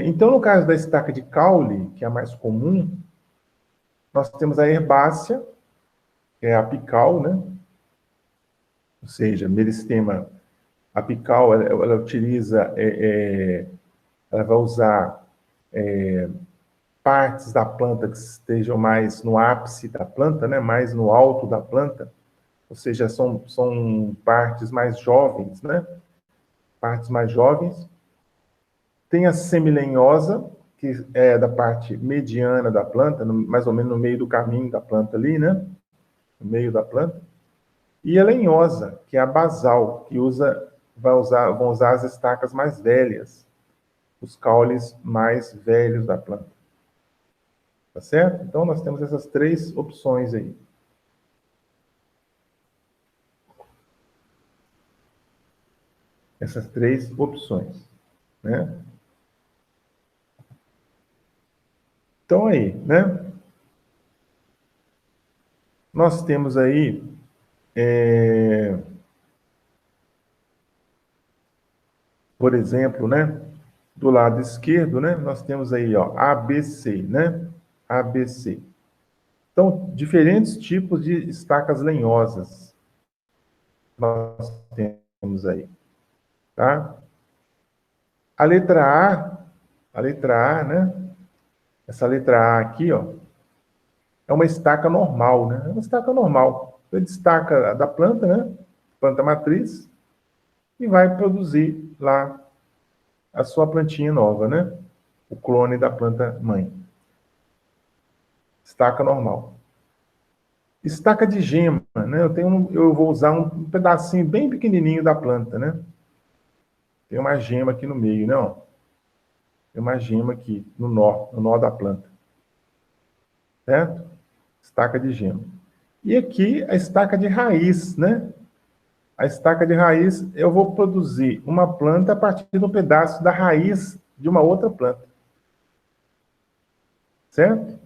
[SPEAKER 1] Então, no caso da estaca de caule, que é a mais comum, nós temos a herbácea, que é apical, né? Ou seja, meristema apical, ela utiliza, ela vai usar partes da planta que estejam mais no ápice da planta, né? Mais no alto da planta, ou seja, são partes mais jovens, né? Partes mais jovens. Tem a semilenhosa, que é da parte mediana da planta, mais ou menos no meio do caminho da planta ali, né? No meio da planta. E a lenhosa, que é a basal, que vão usar as estacas mais velhas, os caules mais velhos da planta. Tá certo? Então, nós temos essas três opções aí. Essas três opções, né? Então, aí, né? Nós temos aí por exemplo, né? Do lado esquerdo, né? Nós temos aí, ó, ABC, né? ABC. Então, diferentes tipos de estacas lenhosas nós temos aí, tá? A letra A, né? Essa letra A aqui, ó, é uma estaca normal, né? É uma estaca normal. Você destaca da planta, né? Planta matriz, e vai produzir lá a sua plantinha nova, né? O clone da planta mãe. Estaca normal. Estaca de gema, né? Eu vou usar um pedacinho bem pequenininho da planta, né? Tem uma gema aqui no meio, né? Ó. Tem uma gema aqui no nó da planta. Certo? Estaca de gema. E aqui a estaca de raiz, né? A estaca de raiz, eu vou produzir uma planta a partir de um pedaço da raiz de uma outra planta. Certo?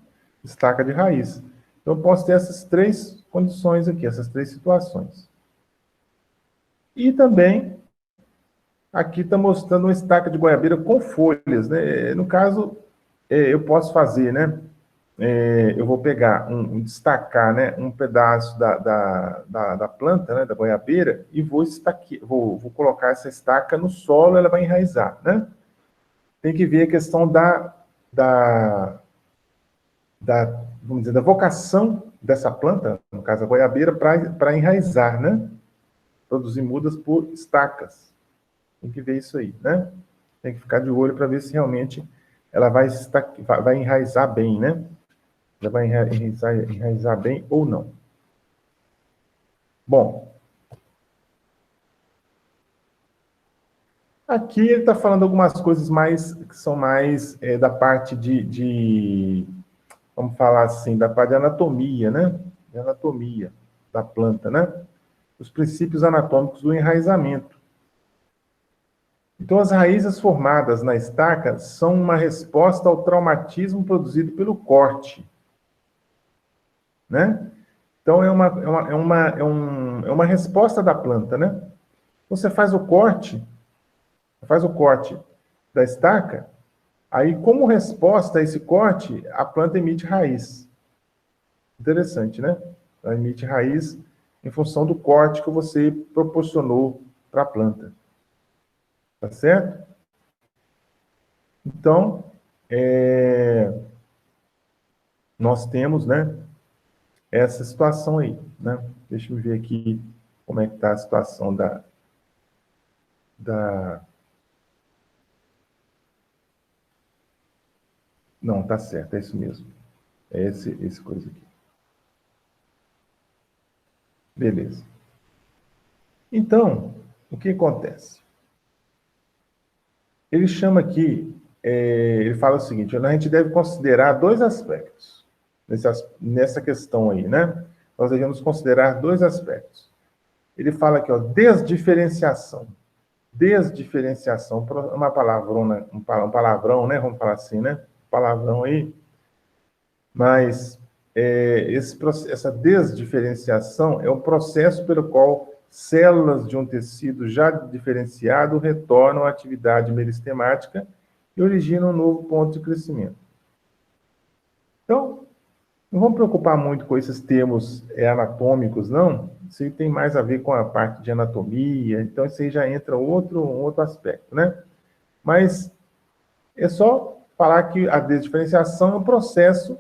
[SPEAKER 1] Estaca de raiz. Então, eu posso ter essas três condições aqui, essas três situações. E também, aqui está mostrando uma estaca de goiabeira com folhas, né? No caso, eu posso fazer, né? eu vou pegar, destacar, né, um pedaço da planta, né, da goiabeira, e vou colocar essa estaca no solo, ela vai enraizar, né? Tem que ver a questão vamos dizer, da vocação dessa planta, no caso a goiabeira, para enraizar, né? Produzir mudas por estacas. Tem que ver isso aí, né? Tem que ficar de olho para ver se realmente ela vai enraizar bem, né? Já vai enraizar bem ou não. Bom, aqui ele está falando algumas coisas que são mais da parte vamos falar assim, da parte de anatomia, né? De anatomia da planta, né? Os princípios anatômicos do enraizamento. Então, as raízes formadas na estaca são uma resposta ao traumatismo produzido pelo corte, né? Então, é uma resposta da planta, né? Você faz o corte da estaca, aí, como resposta a esse corte, a planta emite raiz. Interessante, né? Ela emite raiz em função do corte que você proporcionou para a planta. Tá certo? Então, nós temos, né, essa situação aí, né? Deixa eu ver aqui como é que está a situação Não, tá certo, é isso mesmo. É esse coisa aqui. Beleza. Então, o que acontece? Ele chama aqui, ele fala o seguinte, a gente deve considerar dois aspectos nessa questão aí, né? Nós devemos considerar dois aspectos. Ele fala aqui, ó, desdiferenciação. Desdiferenciação, uma palavrona, um palavrão, né? Vamos falar assim, né? Palavrão aí. Mas essa desdiferenciação é o processo pelo qual células de um tecido já diferenciado retornam à atividade meristemática e originam um novo ponto de crescimento. Então, não vamos preocupar muito com esses termos anatômicos, não. Isso aí tem mais a ver com a parte de anatomia, então isso aí já entra um outro aspecto, né? Mas é só falar que a desdiferenciação é um processo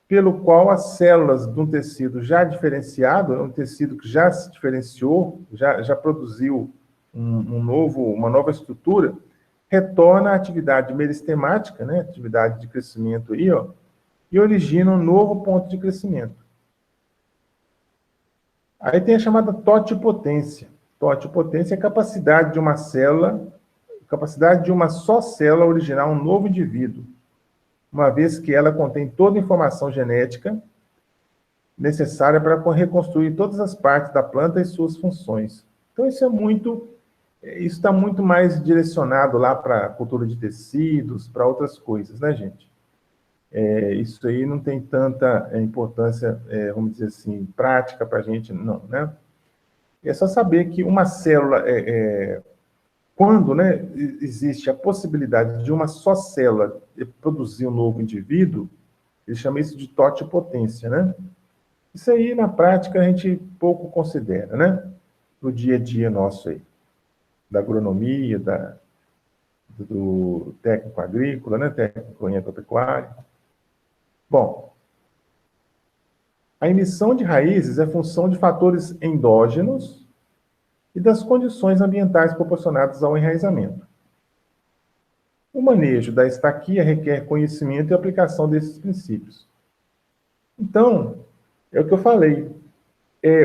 [SPEAKER 1] pelo qual as células de um tecido já diferenciado, um tecido que já se diferenciou, já produziu uma nova estrutura, retorna à atividade meristemática, né, atividade de crescimento aí, ó, e origina um novo ponto de crescimento. Aí tem a chamada totipotência. Totipotência é a capacidade de uma só célula originar um novo indivíduo, uma vez que ela contém toda a informação genética necessária para reconstruir todas as partes da planta e suas funções. Então, isso está muito mais direcionado lá para a cultura de tecidos, para outras coisas, né, gente? Isso aí não tem tanta importância, vamos dizer assim, prática para a gente, não, né? É só saber que uma célula, quando, né, existe a possibilidade de uma só célula produzir um novo indivíduo, ele chama isso de totipotência, né? Isso aí, na prática, a gente pouco considera, né? No dia a dia nosso aí, da agronomia, do técnico agrícola, né? Técnico em agropecuária. Bom, a emissão de raízes é função de fatores endógenos e das condições ambientais proporcionadas ao enraizamento. O manejo da estaquia requer conhecimento e aplicação desses princípios. Então, é o que eu falei.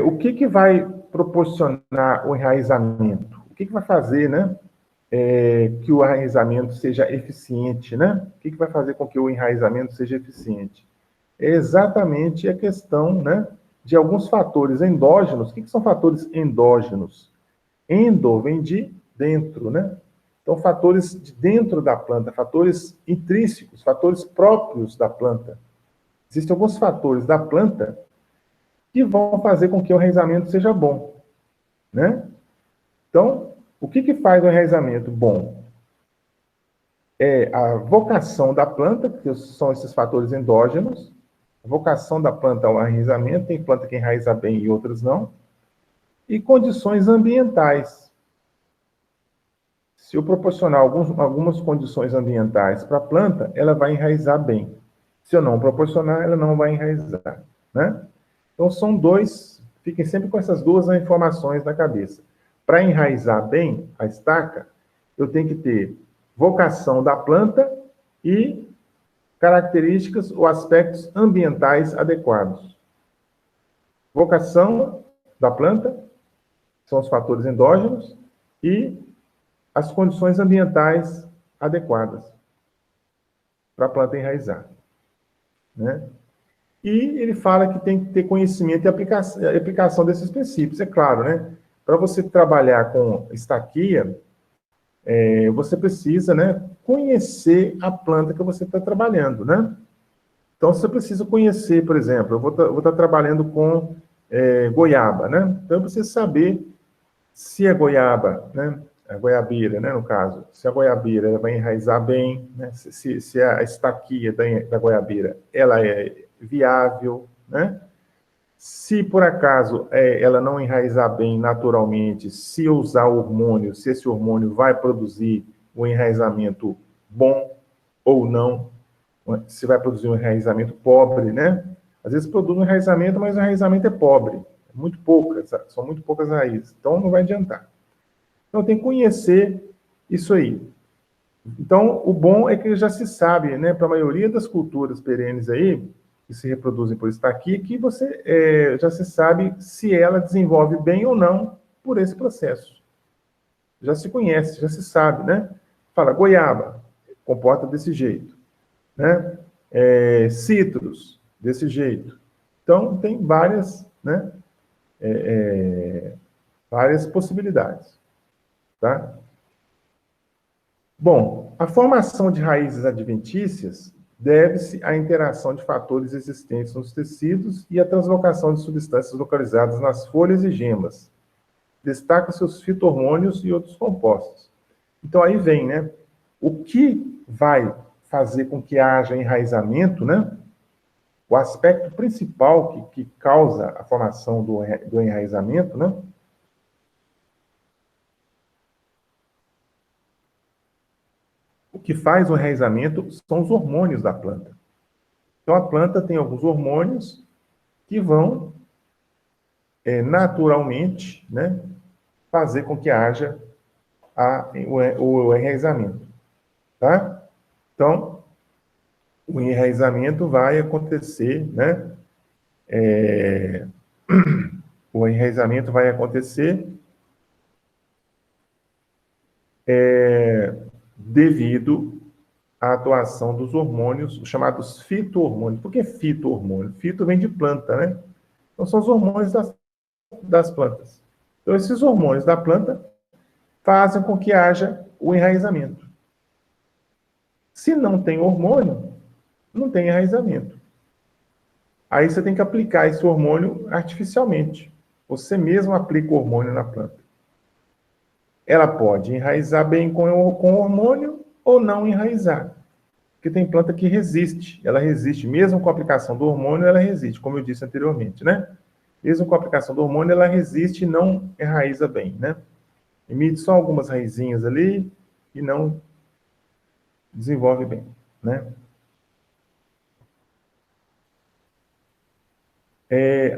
[SPEAKER 1] O que vai proporcionar o enraizamento? O que vai fazer, né, que o enraizamento seja eficiente, né? O que vai fazer com que o enraizamento seja eficiente? É exatamente a questão, né, de alguns fatores endógenos. O que são fatores endógenos? Endo vem de dentro, né? Então, fatores de dentro da planta, fatores intrínsecos, fatores próprios da planta. Existem alguns fatores da planta que vão fazer com que o enraizamento seja bom, né? Então, o que faz o enraizamento bom? é a vocação da planta, que são esses fatores endógenos, a vocação da planta ao enraizamento, tem planta que enraiza bem e outras não, e condições ambientais. Se eu proporcionar algumas condições ambientais para a planta, ela vai enraizar bem. Se eu não proporcionar, ela não vai enraizar, né? Então, são dois, fiquem sempre com essas duas informações na cabeça. Para enraizar bem a estaca, eu tenho que ter vocação da planta e características ou aspectos ambientais adequados. Vocação da planta, são os fatores endógenos, e as condições ambientais adequadas para a planta enraizar, né? E ele fala que tem que ter conhecimento e aplicação desses princípios, é claro, né? Para você trabalhar com estaquia, você precisa, né, conhecer a planta que você está trabalhando, né? Então, você precisa conhecer, por exemplo, eu vou estar trabalhando com goiaba, né? Então, eu preciso saber se a goiaba, né, a goiabeira, né, no caso, se a goiabeira vai enraizar bem, né, se a estaquia da goiabeira ela é viável, né? Se por acaso ela não enraizar bem naturalmente, se eu usar hormônio, se esse hormônio vai produzir um enraizamento bom ou não, se vai produzir um enraizamento pobre, né? Às vezes produz um enraizamento, mas o enraizamento é pobre, muito poucas, são muito poucas raízes, então não vai adiantar. Então tem que conhecer isso aí. Então o bom é que já se sabe, né, para a maioria das culturas perenes aí, que se reproduzem por estar aqui, que você já se sabe se ela desenvolve bem ou não por esse processo. Já se conhece, já se sabe, né? Fala, goiaba, comporta desse jeito, né? Citros, desse jeito. Então, tem várias, né? Várias possibilidades, tá? Bom, a formação de raízes adventícias deve-se à interação de fatores existentes nos tecidos e à translocação de substâncias localizadas nas folhas e gemas. Destaca-se os fito-hormônios e outros compostos. Então, aí vem, né? O que vai fazer com que haja enraizamento, né? O aspecto principal que causa a formação do enraizamento, né? O que faz o enraizamento são os hormônios da planta. Então, a planta tem alguns hormônios que vão naturalmente, né, fazer com que haja o enraizamento. Tá? Então, o enraizamento vai acontecer, né? O enraizamento vai acontecer devido à atuação dos hormônios, chamados fito-hormônios. Por que fito-hormônio? Fito vem de planta, né? Então, são os hormônios das plantas. Então, esses hormônios da planta fazem com que haja o enraizamento. Se não tem hormônio, não tem enraizamento. Aí você tem que aplicar esse hormônio artificialmente. Você mesmo aplica o hormônio na planta. Ela pode enraizar bem com o hormônio ou não enraizar. Porque tem planta que resiste. Ela resiste, mesmo com a aplicação do hormônio, ela resiste, como eu disse anteriormente, né? Mesmo com a aplicação do hormônio, ela resiste e não enraiza bem, né? Emite só algumas raizinhas ali e não desenvolve bem, né?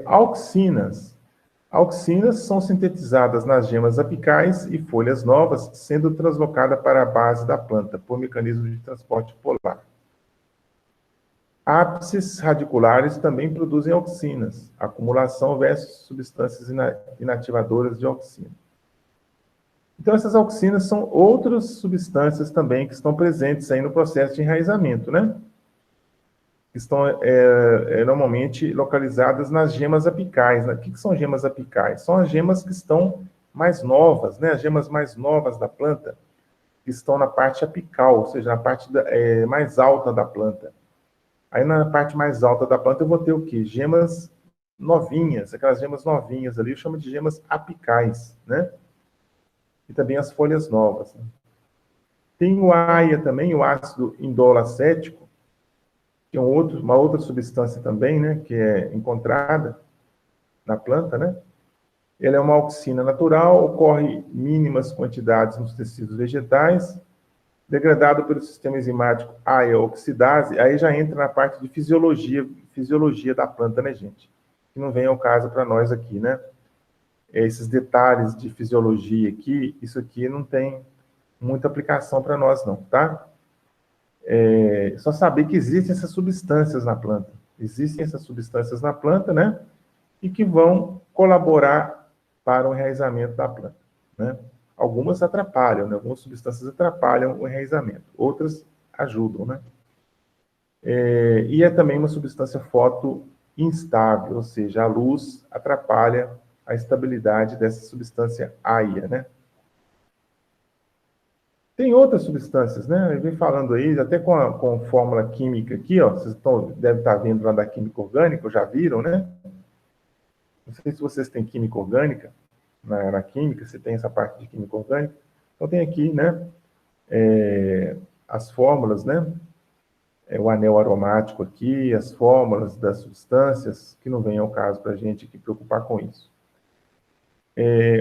[SPEAKER 1] Auxinas. Auxinas são sintetizadas nas gemas apicais e folhas novas, sendo translocada para a base da planta por mecanismo de transporte polar. Ápices radiculares também produzem auxinas, acumulação versus substâncias inativadoras de auxina. Então, essas auxinas são outras substâncias também que estão presentes aí no processo de enraizamento, né? Que estão normalmente localizadas nas gemas apicais. Né? O que são gemas apicais? São as gemas que estão mais novas, né? As gemas mais novas da planta, que estão na parte apical, ou seja, na parte mais alta da planta. Aí na parte mais alta da planta eu vou ter o quê? Gemas novinhas, aquelas gemas novinhas ali, eu chamo de gemas apicais, né? E também as folhas novas. Né? Tem o AIA também, o ácido indolo acético, que é uma outra substância também, né, que é encontrada na planta, né? Ele é uma auxina natural, ocorre em mínimas quantidades nos tecidos vegetais, degradado pelo sistema enzimático AIA-oxidase, aí já entra na parte de fisiologia da planta, né, gente? Que não vem ao caso para nós aqui, né? Esses detalhes de fisiologia aqui, isso aqui não tem muita aplicação para nós, não, tá? Só saber que existem essas substâncias na planta. Existem essas substâncias na planta, né? E que vão colaborar para o enraizamento da planta, né? Algumas atrapalham, né? Algumas substâncias atrapalham o enraizamento, outras ajudam, né? E é também uma substância fotoinstável, ou seja, a luz atrapalha a estabilidade dessa substância AIA, né? Tem outras substâncias, né? Eu venho falando aí, até com fórmula química aqui, ó, vocês devem estar vendo lá da química orgânica, já viram, né? Não sei se vocês têm química orgânica, na química, você tem essa parte de química orgânica. Então, tem aqui, né, as fórmulas, né, o anel aromático aqui, as fórmulas das substâncias, que não vem ao caso para a gente aqui preocupar com isso.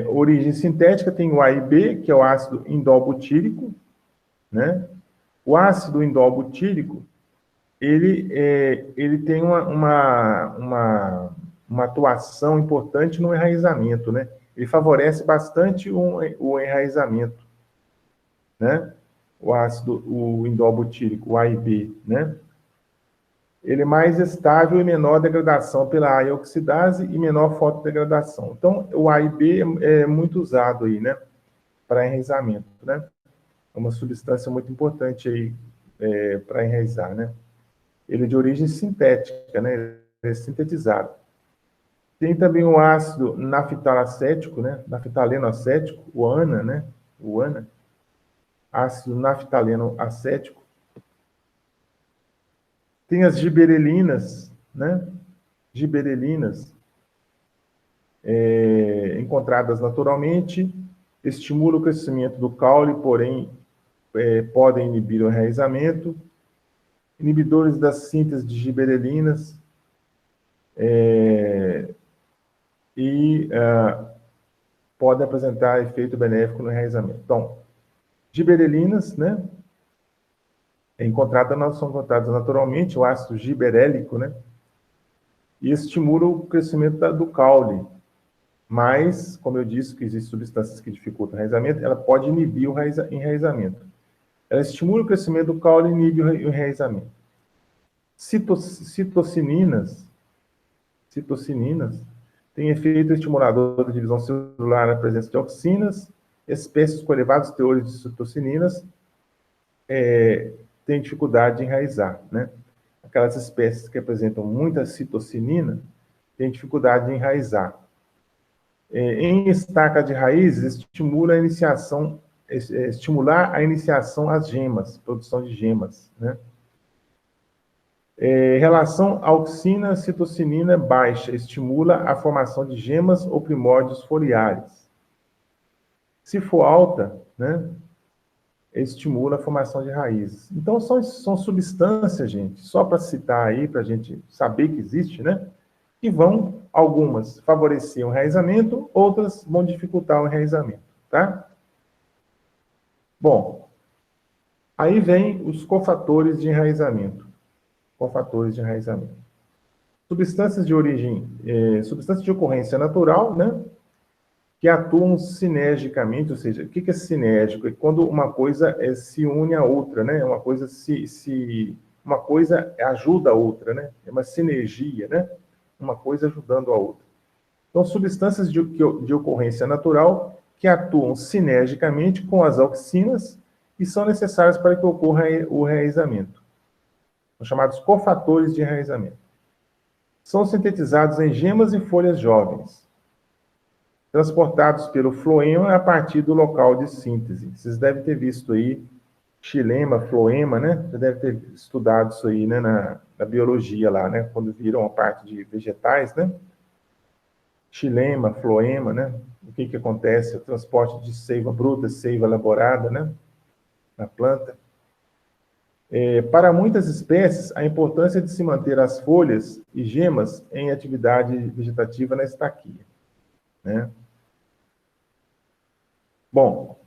[SPEAKER 1] Origem sintética tem o AIB, que é o ácido indolbutírico, né? O ácido indolbutírico, ele tem uma atuação importante no enraizamento, né? Ele favorece bastante o enraizamento, né? O indolbutírico, o AIB, né? Ele é mais estável e menor degradação pela AIA-oxidase e menor fotodegradação. Então, o AIB é muito usado aí, né? Para enraizamento, né? É uma substância muito importante aí para enraizar, né? Ele é de origem sintética, né? Ele é sintetizado. Tem também o ácido naftalacético, né? Naftaleno acético, o ANA, né? O ANA. Ácido naftaleno acético. Tem as giberelinas, né? Giberelinas, encontradas naturalmente, estimulam o crescimento do caule, porém podem inibir o enraizamento. Inibidores da síntese de giberelinas podem apresentar efeito benéfico no enraizamento. Então, giberelinas, né? São encontradas naturalmente, o ácido giberélico, né? E estimula o crescimento do caule. Mas, como eu disse, que existem substâncias que dificultam o enraizamento, ela pode inibir o enraizamento. Ela estimula o crescimento do caule e inibe o enraizamento. Citocininas têm efeito estimulador da divisão celular na presença de auxinas. Espécies com elevados teores de citocininas têm dificuldade de enraizar, né? Aquelas espécies que apresentam muita citocinina têm dificuldade de enraizar. Em estaca de raízes, estimular a iniciação às gemas, produção de gemas, né? Relação auxina-citocinina baixa estimula a formação de gemas ou primórdios foliares. Se for alta, né, estimula a formação de raízes. Então, são substâncias, gente, só para citar aí, para a gente saber que existe, né, que vão, algumas, favorecer o enraizamento, outras vão dificultar o enraizamento, tá? Bom, aí vem os cofatores de enraizamento. Substâncias de ocorrência natural, né? Que atuam sinergicamente, ou seja, o que é sinérgico? É quando uma coisa se une à outra, né? Uma coisa uma coisa ajuda a outra, né? É uma sinergia, né? Uma coisa ajudando a outra. Então, substâncias de ocorrência natural que atuam sinergicamente com as auxinas e são necessárias para que ocorra o enraizamento. São chamados cofatores de enraizamento. São sintetizados em gemas e folhas jovens, transportados pelo floema a partir do local de síntese. Vocês devem ter visto aí xilema, floema, né? Você deve ter estudado isso aí, né, na biologia lá, né? Quando viram a parte de vegetais, né? Xilema, floema, né? O que acontece? O transporte de seiva bruta, seiva elaborada, né? na planta. Para muitas espécies, a importância de se manter as folhas e gemas em atividade vegetativa na estaquia, né? Bom,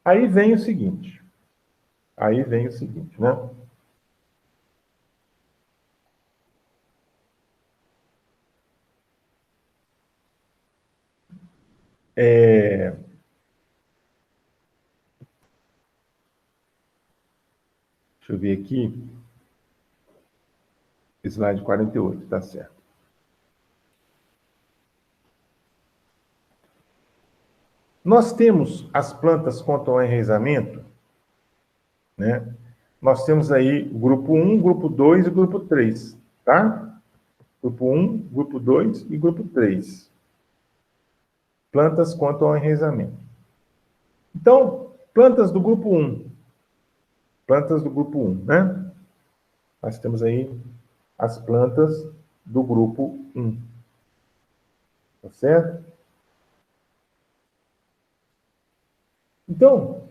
[SPEAKER 1] aí vem o seguinte, né? Deixa eu ver aqui. Slide 48, tá certo. Nós temos as plantas quanto ao enraizamento, né? Nós temos aí o grupo 1, grupo 2 e grupo 3, tá? Grupo 1, grupo 2 e grupo 3. Plantas quanto ao enraizamento. Então, plantas do grupo 1. Plantas do grupo 1, né? Nós temos aí as plantas do grupo 1. Tá certo? Então,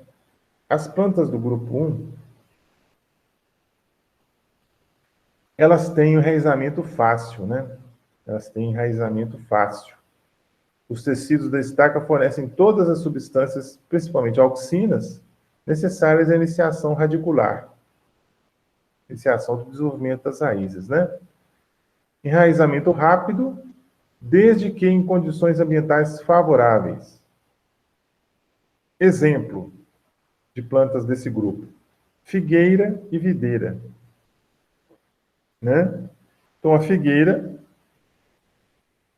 [SPEAKER 1] as plantas do grupo 1, elas têm enraizamento fácil, né? Elas têm enraizamento fácil. Os tecidos da estaca fornecem todas as substâncias, principalmente auxinas, necessárias à iniciação radicular, iniciação do desenvolvimento das raízes, né? Enraizamento rápido, desde que em condições ambientais favoráveis. Exemplo de plantas desse grupo: figueira e videira, né? Então, a figueira,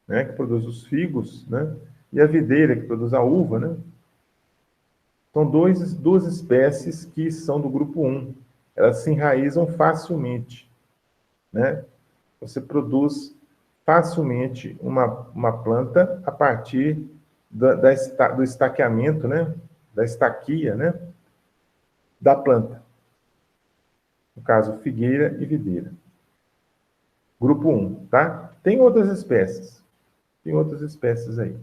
[SPEAKER 1] né, que produz os figos, né? E a videira, que produz a uva, né? São duas espécies que são do grupo 1. Elas se enraizam facilmente, né? Você produz facilmente uma planta a partir do estaqueamento, né? Da estaquia, né? Da planta. No caso, figueira e videira. Grupo 1, tá? Tem outras espécies. Tem outras espécies aí.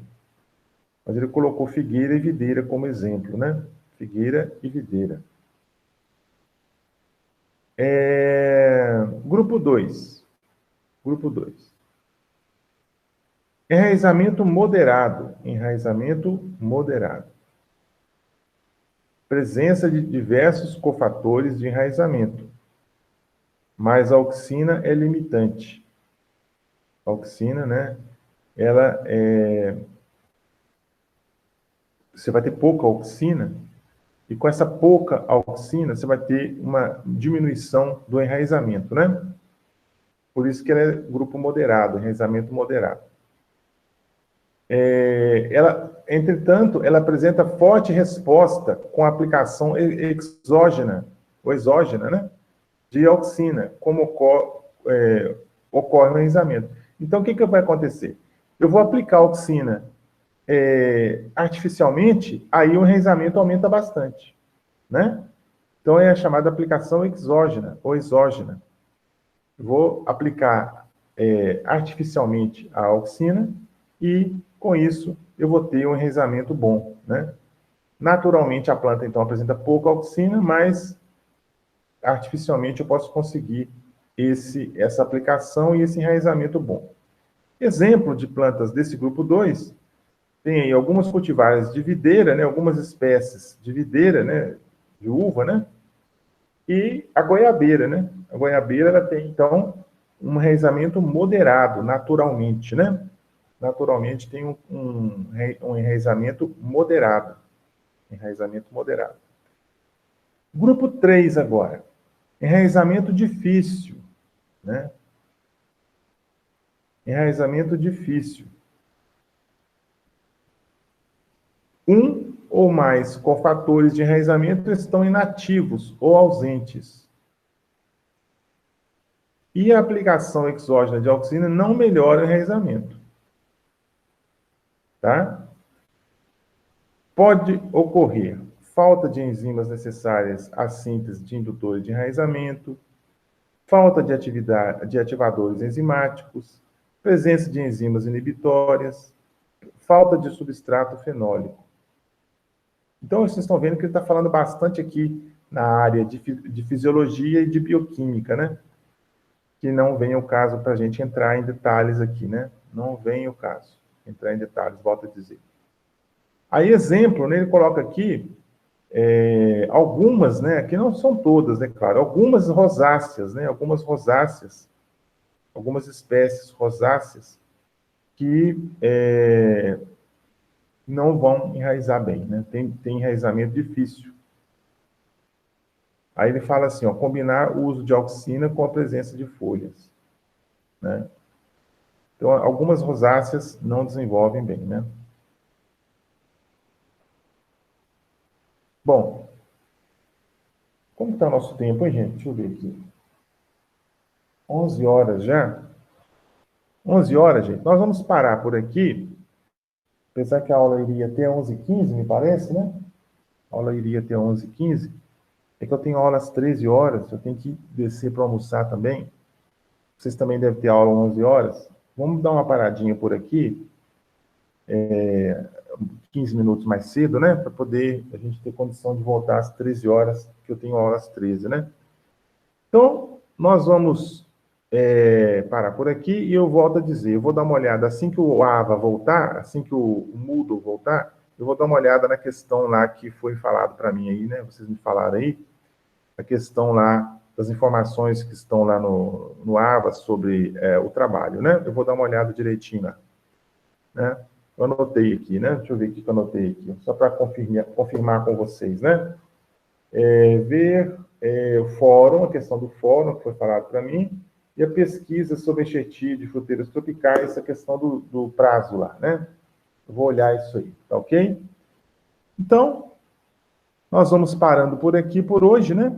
[SPEAKER 1] Mas ele colocou figueira e videira como exemplo, né? Figueira e videira. Grupo 2. Grupo 2. Enraizamento moderado. Enraizamento moderado. Presença de diversos cofatores de enraizamento. Mas a auxina é limitante. A auxina, né? Ela você vai ter pouca auxina, e com essa pouca auxina, você vai ter uma diminuição do enraizamento, né? Por isso que ela é grupo moderado, enraizamento moderado. Entretanto, ela apresenta forte resposta com a aplicação exógena, ou exógena, né? De auxina, como ocorre no enraizamento. Então, o que vai acontecer? Eu vou aplicar a auxina artificialmente, aí o enraizamento aumenta bastante, né? Então, é a chamada aplicação exógena ou exógena. Eu vou aplicar artificialmente a auxina e, com isso, eu vou ter um enraizamento bom, né? Naturalmente, a planta, então, apresenta pouca auxina, mas artificialmente eu posso conseguir essa aplicação e esse enraizamento bom. Exemplo de plantas desse grupo 2, tem aí algumas cultivares de videira, né, algumas espécies de videira, né, de uva, né, e a goiabeira, né. A goiabeira, ela tem, então, um enraizamento moderado, naturalmente, né. Naturalmente tem um enraizamento moderado. Enraizamento moderado. Grupo 3 agora. Enraizamento difícil, né. Enraizamento difícil. Um ou mais cofatores de enraizamento estão inativos ou ausentes. E a aplicação exógena de auxina não melhora o enraizamento. Tá? Pode ocorrer falta de enzimas necessárias à síntese de indutores de enraizamento, falta de ativadores enzimáticos, presença de enzimas inibitórias, falta de substrato fenólico. Então, vocês estão vendo que ele está falando bastante aqui na área de fisiologia e de bioquímica, né? Que não vem o caso para a gente entrar em detalhes aqui, né? Não vem o caso entrar em detalhes, volto a dizer. Aí, exemplo, né, ele coloca aqui algumas, né? Aqui não são todas, né? Claro, algumas rosáceas, né? Algumas rosáceas, algumas espécies rosáceas que não vão enraizar bem, né? Tem enraizamento difícil. Aí ele fala assim, ó, combinar o uso de auxina com a presença de folhas, né? Então, algumas rosáceas não desenvolvem bem, né? Bom, como está o nosso tempo, hein, gente? Deixa eu ver aqui. 11 horas já? 11 horas, gente. Nós vamos parar por aqui, apesar que a aula iria até 11h15, me parece, né? A aula iria até 11h15. É que eu tenho aula às 13 horas, eu tenho que descer para almoçar também. Vocês também devem ter aula às 11 horas. Vamos dar uma paradinha por aqui, 15 minutos mais cedo, né? Para poder a gente ter condição de voltar às 13 horas, que eu tenho aula às 13, né? Então, nós vamos parar por aqui e eu volto a dizer, eu vou dar uma olhada, assim que o AVA voltar, assim que o Moodle voltar, eu vou dar uma olhada na questão lá que foi falado para mim aí, né? Vocês me falaram aí, a questão lá das informações que estão lá no AVA sobre o trabalho, né? Eu vou dar uma olhada direitinho lá, né? Eu anotei aqui, né? Deixa eu ver o que eu anotei aqui, só para confirmar com vocês, né? Ver o fórum, a questão do fórum que foi falado para mim, e a pesquisa sobre enxertia de fruteiras tropicais, a questão do prazo lá, né? Eu vou olhar isso aí, tá ok? Então, nós vamos parando por aqui por hoje, né?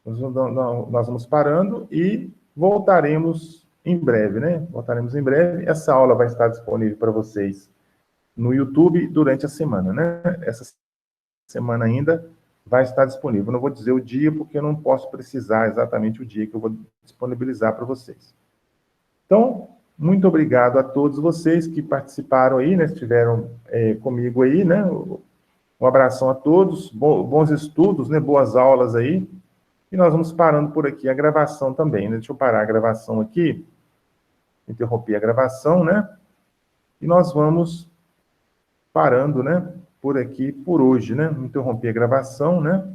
[SPEAKER 1] Nós vamos parando e voltaremos em breve, né? Voltaremos em breve. Essa aula vai estar disponível para vocês no YouTube durante a semana, né? Essa semana ainda vai estar disponível. Eu não vou dizer o dia, porque eu não posso precisar exatamente o dia que eu vou disponibilizar para vocês. Então, muito obrigado a todos vocês que participaram aí, né? Estiveram comigo aí, né? Um abração a todos, bons estudos, né? Boas aulas aí. E nós vamos parando por aqui a gravação também, né? Deixa eu parar a gravação aqui, interromper a gravação, né? E nós vamos parando, né? Por aqui, por hoje, né? Interromper a gravação, né?